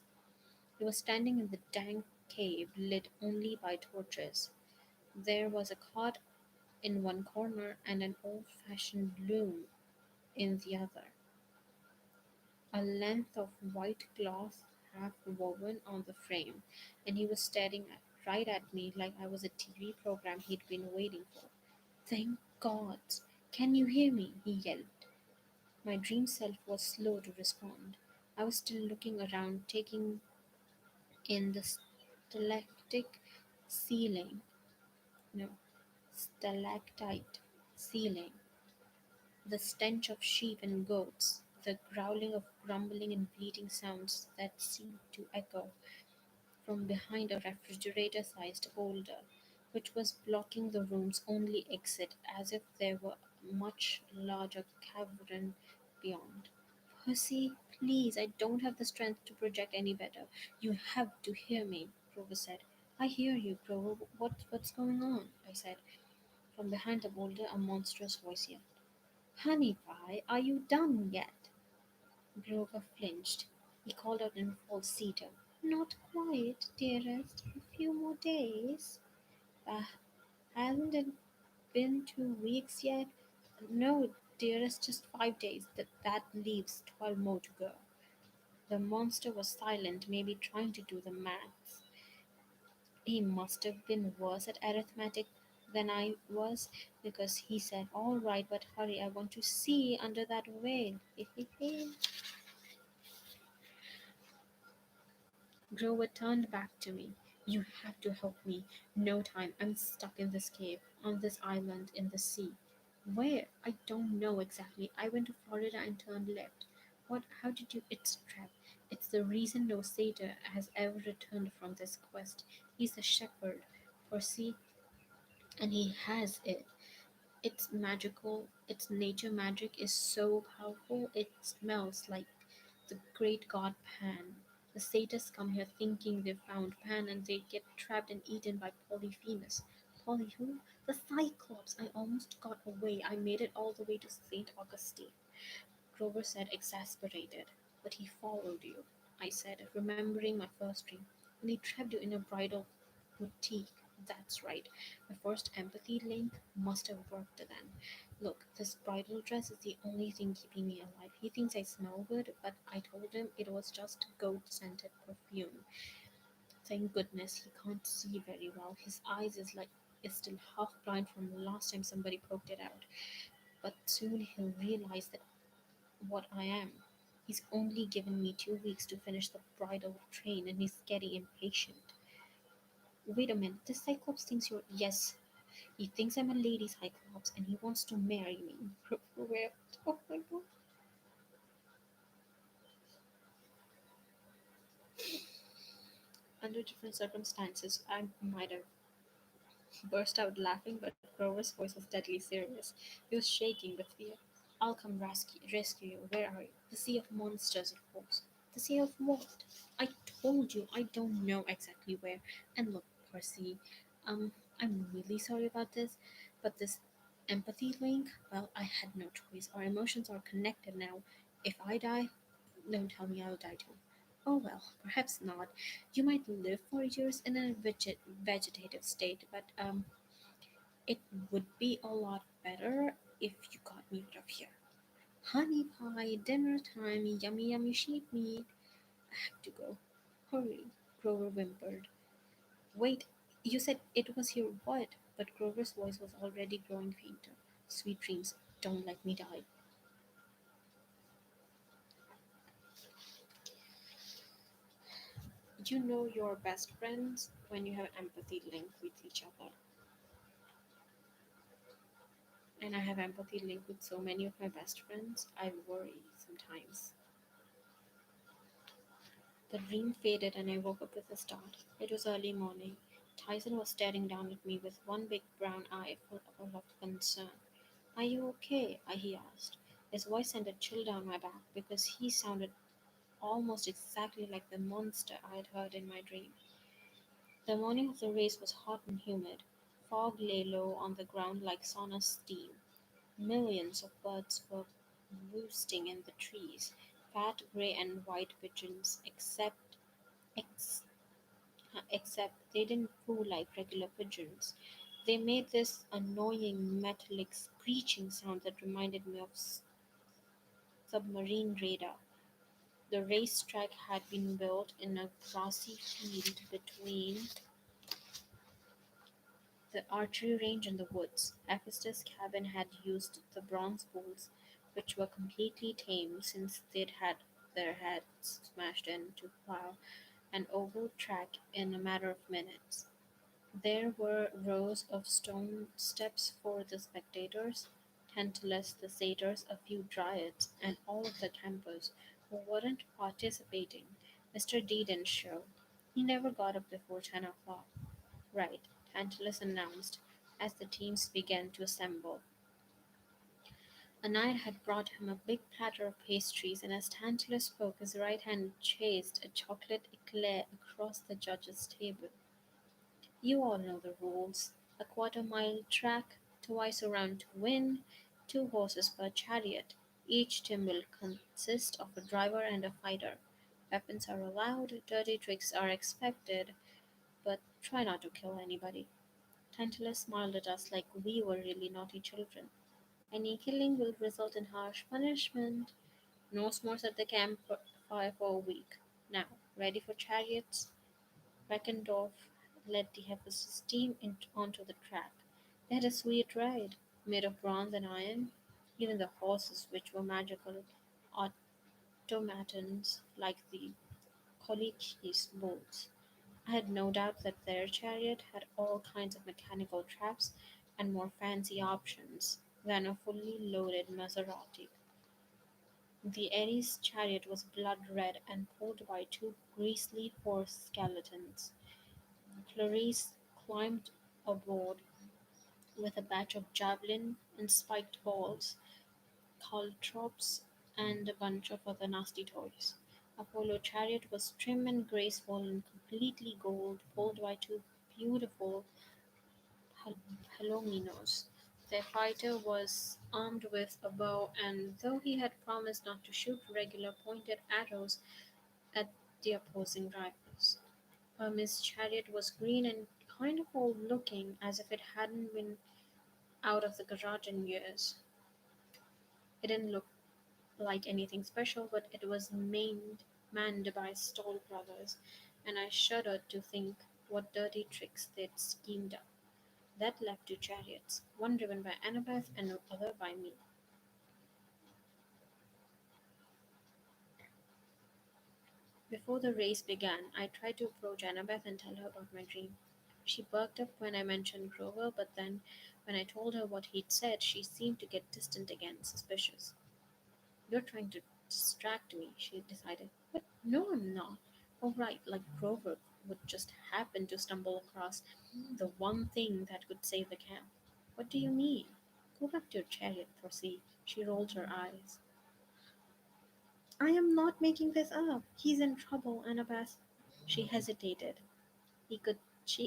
[SPEAKER 1] He was standing in the dank cave lit only by torches. There was a cot in one corner and an old fashioned loom in the other. A length of white cloth half woven on the frame, and he was staring right at me like I was a TV program he'd been waiting for. "Thank God! Can you hear me?" he yelled. My dream self was slow to respond. I was still looking around, taking In the stalactic ceiling, no, stalactite ceiling, the stench of sheep and goats, the growling of grumbling and bleating sounds that seemed to echo from behind a refrigerator sized boulder, which was blocking the room's only exit as if there were a much larger cavern beyond. Percy, please, I don't have the strength to project any better. You have to hear me, Grover said. I hear you, Grover. What's going on? I said. From behind the boulder, a monstrous voice yelled. Honey pie, are you done yet? Grover flinched. He called out in falsetto. Not quite, dearest. A few more days. Ah, hasn't it been 2 weeks yet? No, dearest, just 5 days. That leaves 12 more to go. The monster was silent, maybe trying to do the maths. He must have been worse at arithmetic than I was, because he said, all right, but hurry, I want to see under that veil. Grover turned back to me. You have to help me. No time. I'm stuck in this cave, on this island in the sea. Where? I don't know exactly. I went to Florida and turned left. What? How did you? It's a trap. It's the reason no satyr has ever returned from this quest. He's a shepherd, for see, and he has it. It's magical. Its nature magic is so powerful. It smells like the great god Pan. The satyrs come here thinking they've found Pan and they get trapped and eaten by Polyphemus. Poly who? The Cyclops! I almost got away. I made it all the way to St. Augustine. Grover said, exasperated. But he followed you, I said, remembering my first dream. And he trapped you in a bridal boutique. That's right. My first empathy link must have worked then. Look, this bridal dress is the only thing keeping me alive. He thinks I smell good, but I told him it was just goat scented perfume. Thank goodness he can't see very well. His eyes is still half blind from the last time somebody poked it out. But soon he'll realize that what I am. He's only given me 2 weeks to finish the bridal train and he's getting impatient. Wait a minute, this Cyclops thinks you're. Yes, he thinks I'm a lady Cyclops and he wants to marry me. Where? Oh my god. Under different circumstances, I might have burst out laughing, but Grover's voice was deadly serious. He was shaking with fear. I'll come rescue you. Where are you? The Sea of Monsters, of course. The Sea of what? I told you, I don't know exactly where. And look, Percy, um, I'm really sorry about this, but this empathy link, well, I had no choice. Our emotions are connected now. If I die, don't tell me I'll die too. Oh well, perhaps not. You might live for years in a vegetative state, but it would be a lot better if you got me out of here. Honey pie, dinner time, yummy yummy sheep meat. I have to go. Hurry, Grover whimpered. Wait, you said it was your what? But Grover's voice was already growing fainter. Sweet dreams, don't let me die. You know you're best friends when you have empathy linked with each other. And I have empathy linked with so many of my best friends, I worry sometimes. The dream faded and I woke up with a start. It was early morning. Tyson was staring down at me with one big brown eye full of concern. Are you okay? He asked. His voice sent a chill down my back because he sounded almost exactly like the monster I had heard in my dream. The morning of the race was hot and humid. Fog lay low on the ground like sauna steam. Millions of birds were roosting in the trees, fat gray and white pigeons, ex, except they didn't coo like regular pigeons. They made this annoying metallic screeching sound that reminded me of submarine radar. The racetrack had been built in a grassy field between the archery range and the woods. Hephaestus' cabin had used the bronze bulls, which were completely tame since they'd had their heads smashed in to plow, an oval track in a matter of minutes. There were rows of stone steps for the spectators, Tantalus the satyrs, a few dryads, and all of the campers who weren't participating. Mr. D didn't show. He never got up before 10 o'clock. Right, Tantalus announced as the teams began to assemble. Anide had brought him a big platter of pastries, and as Tantalus spoke, his right hand chased a chocolate eclair across the judge's table. You all know the rules. A quarter-mile track, twice around to win, two horses per chariot. Each team will consist of a driver and a fighter. Weapons are allowed, dirty tricks are expected, but try not to kill anybody. Tantalus smiled at us like we were really naughty children. Any killing will result in harsh punishment. No s'mores at the campfire for a week. Now, ready for chariots? Beckendorf led the Hephaestus team onto the track. They had a sweet ride, made of bronze and iron. Even the horses, which were magical automatons like the Colchis bulls. I had no doubt that their chariot had all kinds of mechanical traps and more fancy options than a fully loaded Maserati. The Ares chariot was blood red and pulled by two grisly horse skeletons. Clarice climbed aboard with a batch of javelin and spiked balls, caltrops, and a bunch of other nasty toys. Apollo chariot was trim and graceful and completely gold, pulled by two beautiful palominos. Their fighter was armed with a bow, and though he had promised not to shoot regular pointed arrows at the opposing rivals, Hermes' chariot was green and kind of old looking, as if it hadn't been out of the garage in years. It didn't look like anything special, but it was manned by Stoll brothers, and I shuddered to think what dirty tricks they'd schemed up. That left two chariots, one driven by Annabeth and the other by me. Before the race began, I tried to approach Annabeth and tell her about my dream. She perked up when I mentioned Grover, but then when I told her what he'd said, she seemed to get distant again, suspicious. You're trying to distract me, she decided. But no, I'm not. Oh, right, like Grover would just happen to stumble across the one thing that could save the camp. What do you mean? Go back to your chariot, Prossy. She rolled her eyes. I am not making this up. He's in trouble, Annabeth. She hesitated. He could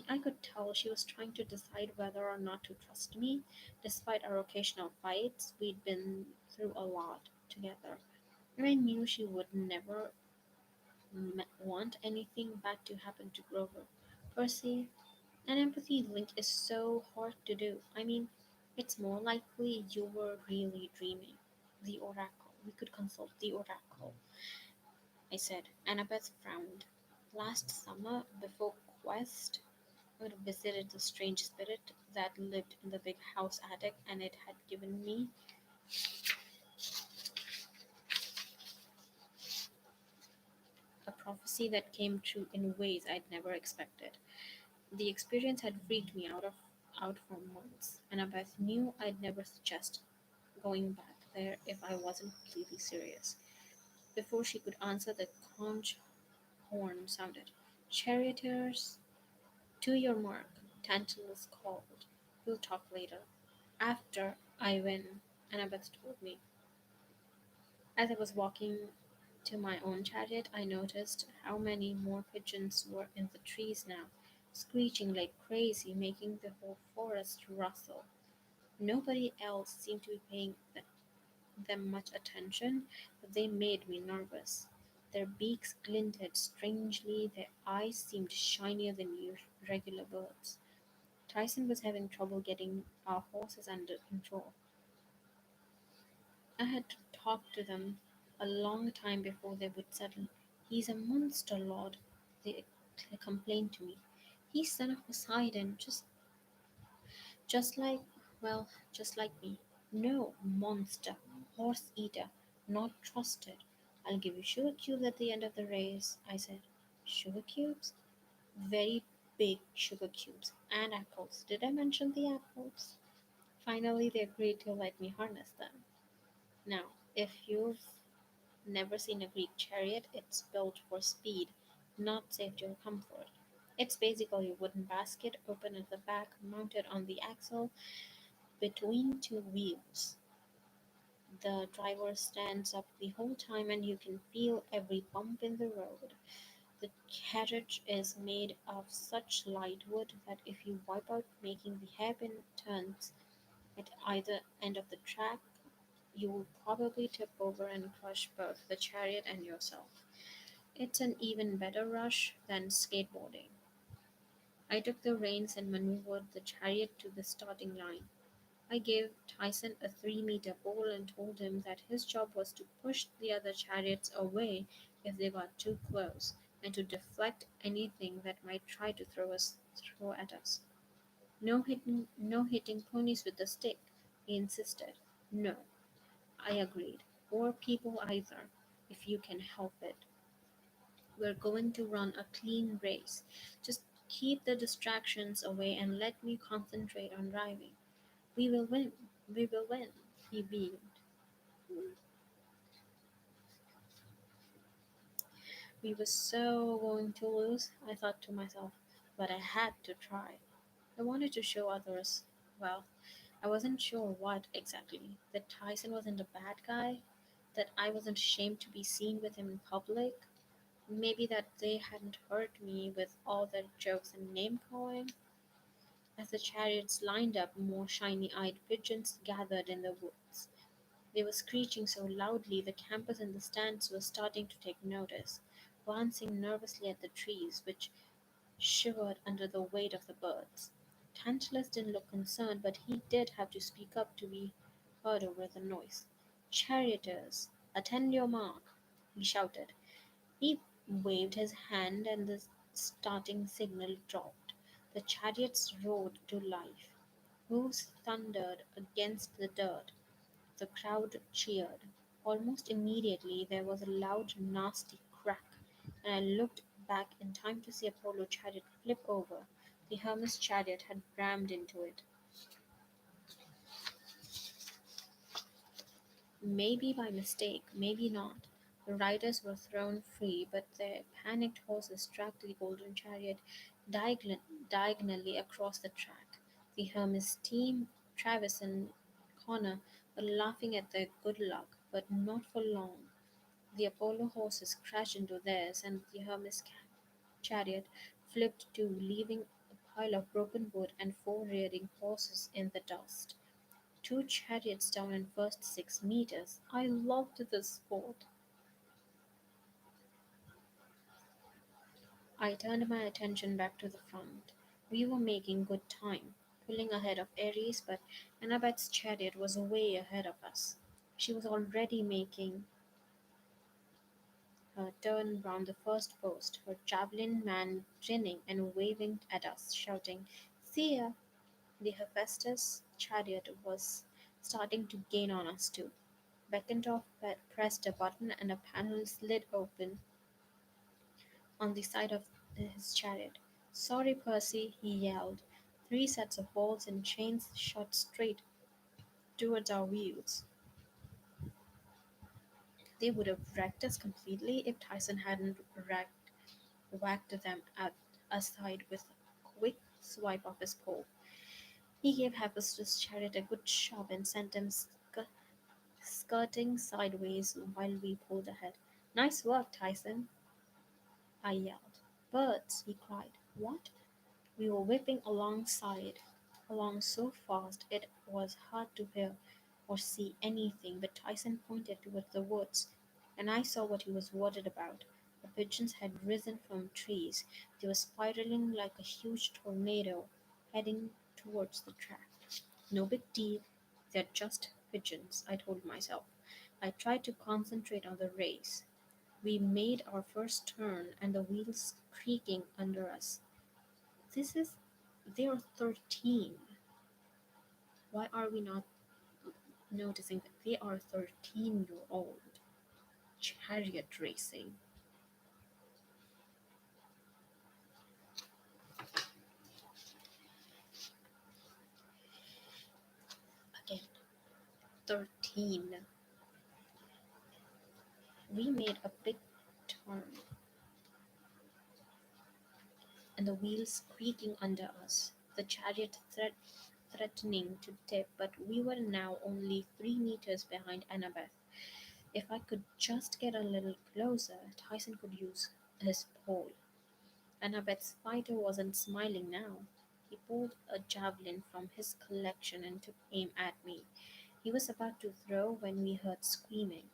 [SPEAKER 1] I could tell she was trying to decide whether or not to trust me. Despite our occasional fights, we'd been through a lot together. And I knew she would never want anything bad to happen to Grover. Percy, an empathy link is so hard to do. I mean, it's more likely you were really dreaming. The oracle. We could consult the oracle, I said. Annabeth frowned. Last summer, before Quest, I would have visited the strange spirit that lived in the big house attic, and it had given me a prophecy that came true in ways I'd never expected. The experience had freaked me out for months, and Annabeth knew I'd never suggest going back there if I wasn't completely serious. Before she could answer, the conch horn sounded. Charioteers, to your mark, Tantalus called. We'll talk later. After I win, Annabeth told me. As I was walking to my own chariot, I noticed how many more pigeons were in the trees now, screeching like crazy, making the whole forest rustle. Nobody else seemed to be paying them much attention, but they made me nervous. Their beaks glinted strangely, their eyes seemed shinier than regular birds. Tyson was having trouble getting our horses under control. I had to talk to them a long time before they would settle. He's a monster lord, they complained to me. He's son of Poseidon, just like, well, just like me. No, monster, horse eater, not trusted. I'll give you sugar cubes at the end of the race, I said. Sugar cubes? Very big sugar cubes. And apples. Did I mention the apples? Finally, they agreed to let me harness them. Now, if you've never seen a Greek chariot, it's built for speed, not safety or comfort. It's basically a wooden basket open at the back, mounted on the axle between two wheels. The driver stands up the whole time and you can feel every bump in the road. The carriage is made of such light wood that if you wipe out making the hairpin turns at either end of the track, you will probably tip over and crush both the chariot and yourself. It's an even better rush than skateboarding. I took the reins and maneuvered the chariot to the starting line. I gave Tyson a 3-meter pole and told him that his job was to push the other chariots away if they got too close, and to deflect anything that might try to throw at us. No hitting ponies with a stick, he insisted. No, I agreed. Or people either, if you can help it. We're going to run a clean race. Just keep the distractions away and let me concentrate on driving. We will win. We will win, he beamed. We were so going to lose, I thought to myself, but I had to try. I wanted to show others, well, I wasn't sure what exactly. That Tyson wasn't a bad guy, that I wasn't ashamed to be seen with him in public, maybe that they hadn't hurt me with all their jokes and name calling. As the chariots lined up, more shiny eyed pigeons gathered in the woods. They were screeching so loudly the campers in the stands were starting to take notice, glancing nervously at the trees, which shivered under the weight of the birds. Tantalus didn't look concerned, but he did have to speak up to be heard over the noise. Charioteers, attend your mark, he shouted. He waved his hand and the starting signal dropped. The chariots roared to life. Hoofs thundered against the dirt. The crowd cheered. Almost immediately there was a loud, nasty crack, and I looked back in time to see Apollo chariot flip over. The Hermes chariot had rammed into it. Maybe by mistake, maybe not. The riders were thrown free, but their panicked horses dragged the golden chariot diagonally across the track. The Hermes team, Travis and Connor, were laughing at their good luck, but not for long. The Apollo horses crashed into theirs, and the Hermes chariot flipped too, leaving a pile of broken wood and 4 rearing horses in the dust. 2 chariots down in first 6 meters. I loved this sport. I turned my attention back to the front. We were making good time, pulling ahead of Ares, but Annabeth's chariot was way ahead of us. She was already making her turn round the first post, her javelin man grinning and waving at us, shouting, See ya! The Hephaestus chariot was starting to gain on us too. Beckendorf pressed a button and a panel slid open on the side of his chariot. Sorry, Percy, he yelled. 3 sets of balls and chains shot straight towards our wheels. They would have wrecked us completely if Tyson hadn't whacked them aside with a quick swipe of his pole. He gave Hephaestus' chariot a good shove and sent him skirting sideways while we pulled ahead. Nice work, Tyson, I yelled. Birds, he cried. What? We were whipping along so fast it was hard to hear or see anything, but Tyson pointed towards the woods, and I saw what he was worried about. The pigeons had risen from trees. They were spiraling like a huge tornado, heading towards the track. No big deal. They're just pigeons, I told myself. I tried to concentrate on the race. We made our first turn, and the wheels creaking under us. This is They're 13. Why are we not noticing that they are 13-year-old? Chariot racing. 13. We made a big turn, and the wheels creaking under us, the chariot threatening to tip, but we were now only 3 meters behind Annabeth. If I could just get a little closer, Tyson could use his pole. Annabeth's fighter wasn't smiling now. He pulled a javelin from his collection and took aim at me. He was about to throw when we heard screaming.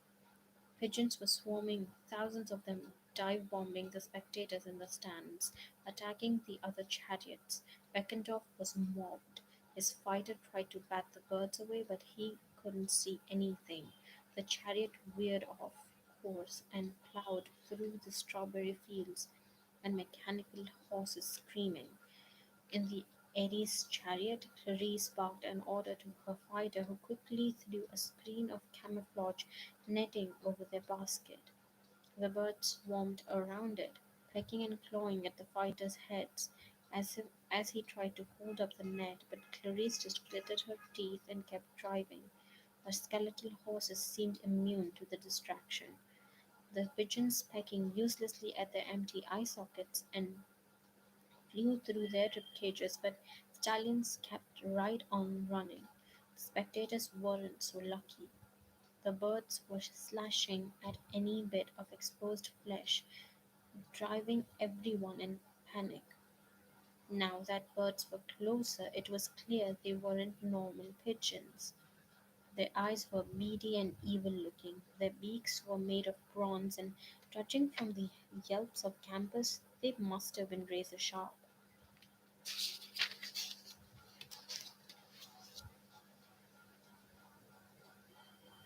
[SPEAKER 1] Pigeons were swarming, thousands of them dive bombing the spectators in the stands, attacking the other chariots. Beckendorf was mobbed. His fighter tried to bat the birds away, but he couldn't see anything. The chariot veered off course and plowed through the strawberry fields and mechanical horses screaming. In the Eddie's chariot, Clarice barked an order to her fighter, who quickly threw a screen of camouflage netting over their basket. The birds swarmed around it, pecking and clawing at the fighters' heads as he tried to hold up the net, but Clarice just gritted her teeth and kept driving. Her skeletal horses seemed immune to the distraction, the pigeons pecking uselessly at their empty eye sockets and flew through their rib cages, but stallions kept right on running. The spectators weren't so lucky. The birds were slashing at any bit of exposed flesh, driving everyone in panic. Now that birds were closer, it was clear they weren't normal pigeons. Their eyes were beady and evil looking. Their beaks were made of bronze, and judging from the yelps of campers, they must have been razor sharp.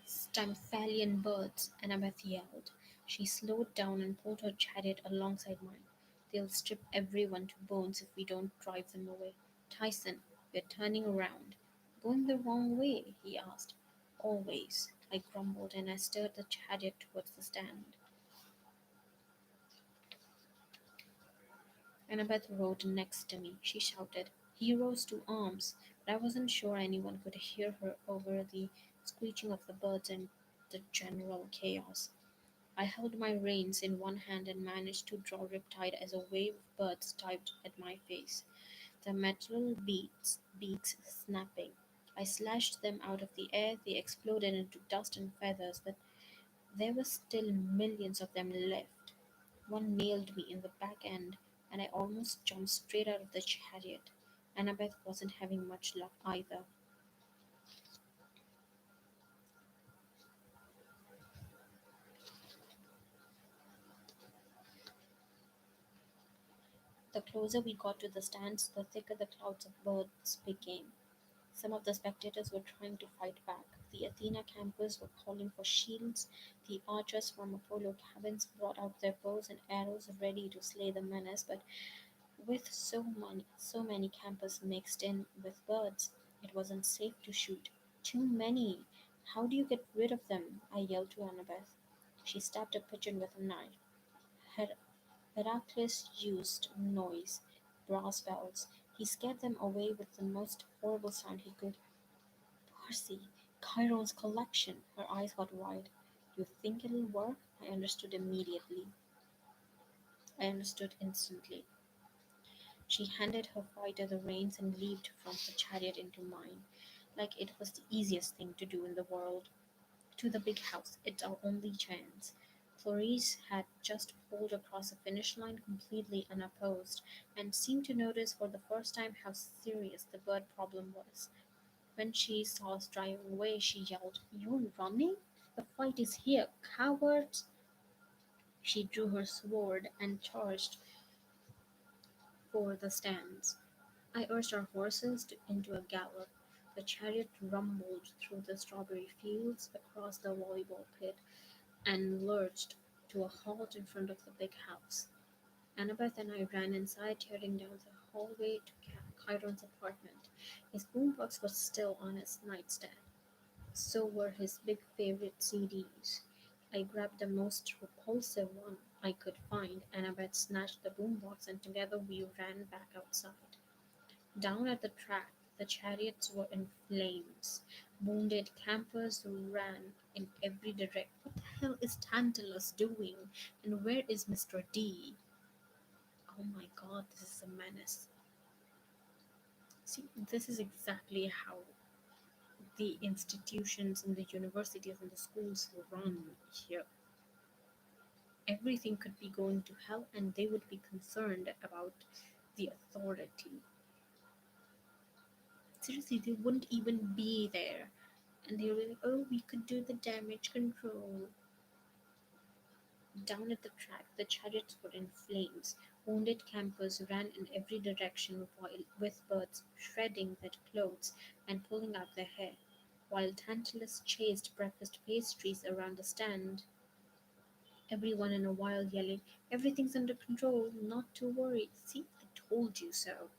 [SPEAKER 1] Stymphalian birds, Annabeth yelled. She slowed down and pulled her chariot alongside mine. They'll strip everyone to bones if we don't drive them away. Tyson, we're turning around. Going the wrong way? He asked. Always, I grumbled, and I steered the chariot towards the stand. Annabeth rode next to me. She shouted, Heroes to arms! But I wasn't sure anyone could hear her over the screeching of the birds and the general chaos. I held my reins in one hand and managed to draw riptide as a wave of birds dived at my face, their metal beaks snapping. I slashed them out of the air. They exploded into dust and feathers, but there were still millions of them left. One nailed me in the back end, and I almost jumped straight out of the chariot. Annabeth wasn't having much luck either. The closer we got to the stands, the thicker the clouds of birds became. Some of the spectators were trying to fight back. The Athena campers were calling for shields. The archers from Apollo cabins brought out their bows and arrows ready to slay the menace, but with so many campers mixed in with birds, it wasn't safe to shoot. Too many. How do you get rid of them? I yelled to Annabeth. She stabbed a pigeon with a knife. Her Heracles used noise, brass bells. He scared them away with the most horrible sound he could. Percy, Chiron's collection. Her eyes got wide. You think it'll work? I understood immediately. I understood instantly. She handed her fighter the reins and leaped from her chariot into mine, like it was the easiest thing to do in the world. To the big house, it's our only chance. Clarice had just pulled across the finish line completely unopposed, and seemed to notice for the first time how serious the bird problem was. When she saw us driving away, she yelled, You're running? The fight is here, cowards! She drew her sword and charged for the stands. I urged our horses into a gallop. The chariot rumbled through the strawberry fields, across the volleyball pit, and lurched to a halt in front of the big house. Annabeth and I ran inside, tearing down the hallway to Chiron's apartment. His boombox was still on his nightstand. So were his big favorite CDs. I grabbed the most repulsive one I could find. Annabeth snatched the boombox, and together we ran back outside. Down at the track, The chariots were in flames. Wounded campers ran in every direction. What the hell is Tantalus doing? And where is Mr. D? Oh my god, this is a menace. See, this is exactly how the institutions and the universities and the schools run here. Everything could be going to hell, and they would be concerned about the authority. Seriously, they wouldn't even be there. And they were like, oh, we could do the damage control. Down at the track, the chariots were in flames. Wounded campers ran in every direction with birds shredding their clothes and pulling out their hair, while Tantalus chased breakfast pastries around the stand, everyone in a while yelling, everything's under control, not to worry. See, I told you so.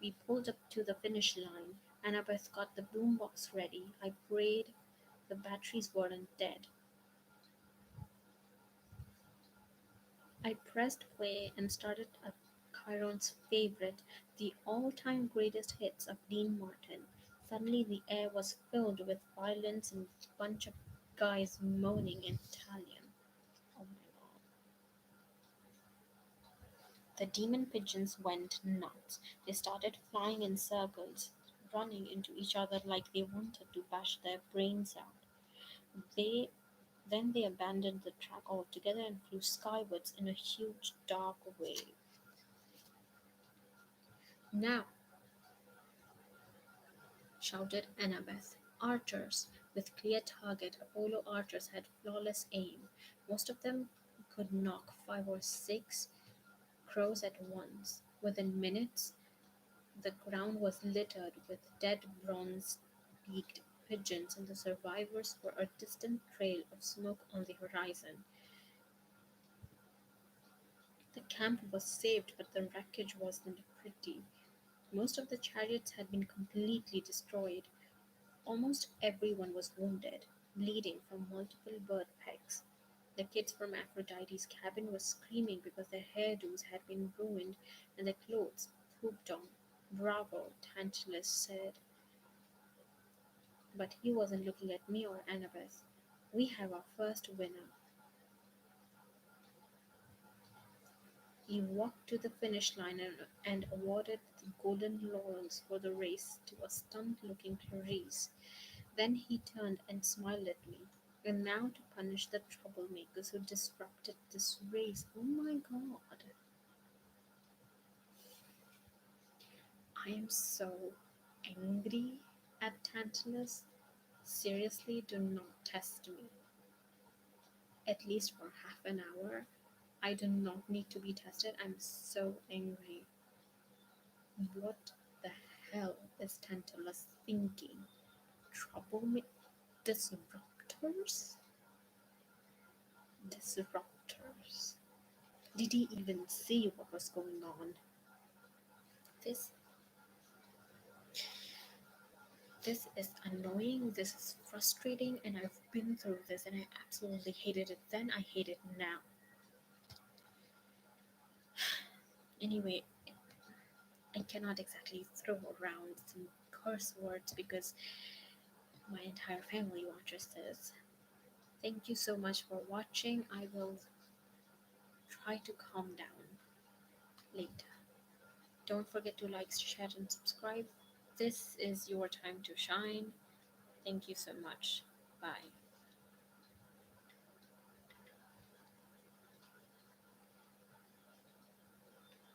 [SPEAKER 1] We pulled up to the finish line. Annabeth got the boombox ready. I prayed the batteries weren't dead. I pressed play and started up Chiron's favorite, the all-time greatest hits of Dean Martin. Suddenly the air was filled with violence and a bunch of guys moaning in Italian. Oh my god. The demon pigeons went nuts. They started flying in circles, running into each other like they wanted to bash their brains out. They Then they abandoned the track altogether and flew skywards in a huge dark wave. "Now," shouted Annabeth. "Archers!" With clear target, Apollo archers had flawless aim. Most of them could knock 5 or 6 crows at once. Within minutes, the ground was littered with dead bronze-beaked pigeons, and the survivors were a distant trail of smoke on the horizon. The camp was saved, but the wreckage wasn't pretty. Most of the chariots had been completely destroyed. Almost everyone was wounded, bleeding from multiple bird pecks. The kids from Aphrodite's cabin were screaming because their hairdos had been ruined and their clothes pooped on. "Bravo," Tantalus said, but he wasn't looking at me or Annabeth. "We have our first winner." He walked to the finish line and awarded the golden laurels for the race to a stunned-looking Clarice. Then he turned and smiled at me. "And now to punish the troublemakers who disrupted this race." Oh my god. I am so angry at Tantalus. Seriously, do not test me. At least for half an hour. I do not need to be tested. I'm so angry. What the hell is Tantalus thinking? Trouble disruptors? Disruptors. Did he even see what was going on? This this is annoying, this is frustrating, and I've been through this and I absolutely hated it then, I hate it now. Anyway, I cannot exactly throw around some curse words because my entire family watches this. Thank you so much for watching. I will try to calm down later. Don't forget to like, share, and subscribe. This is your time to shine. Thank you so much. Bye.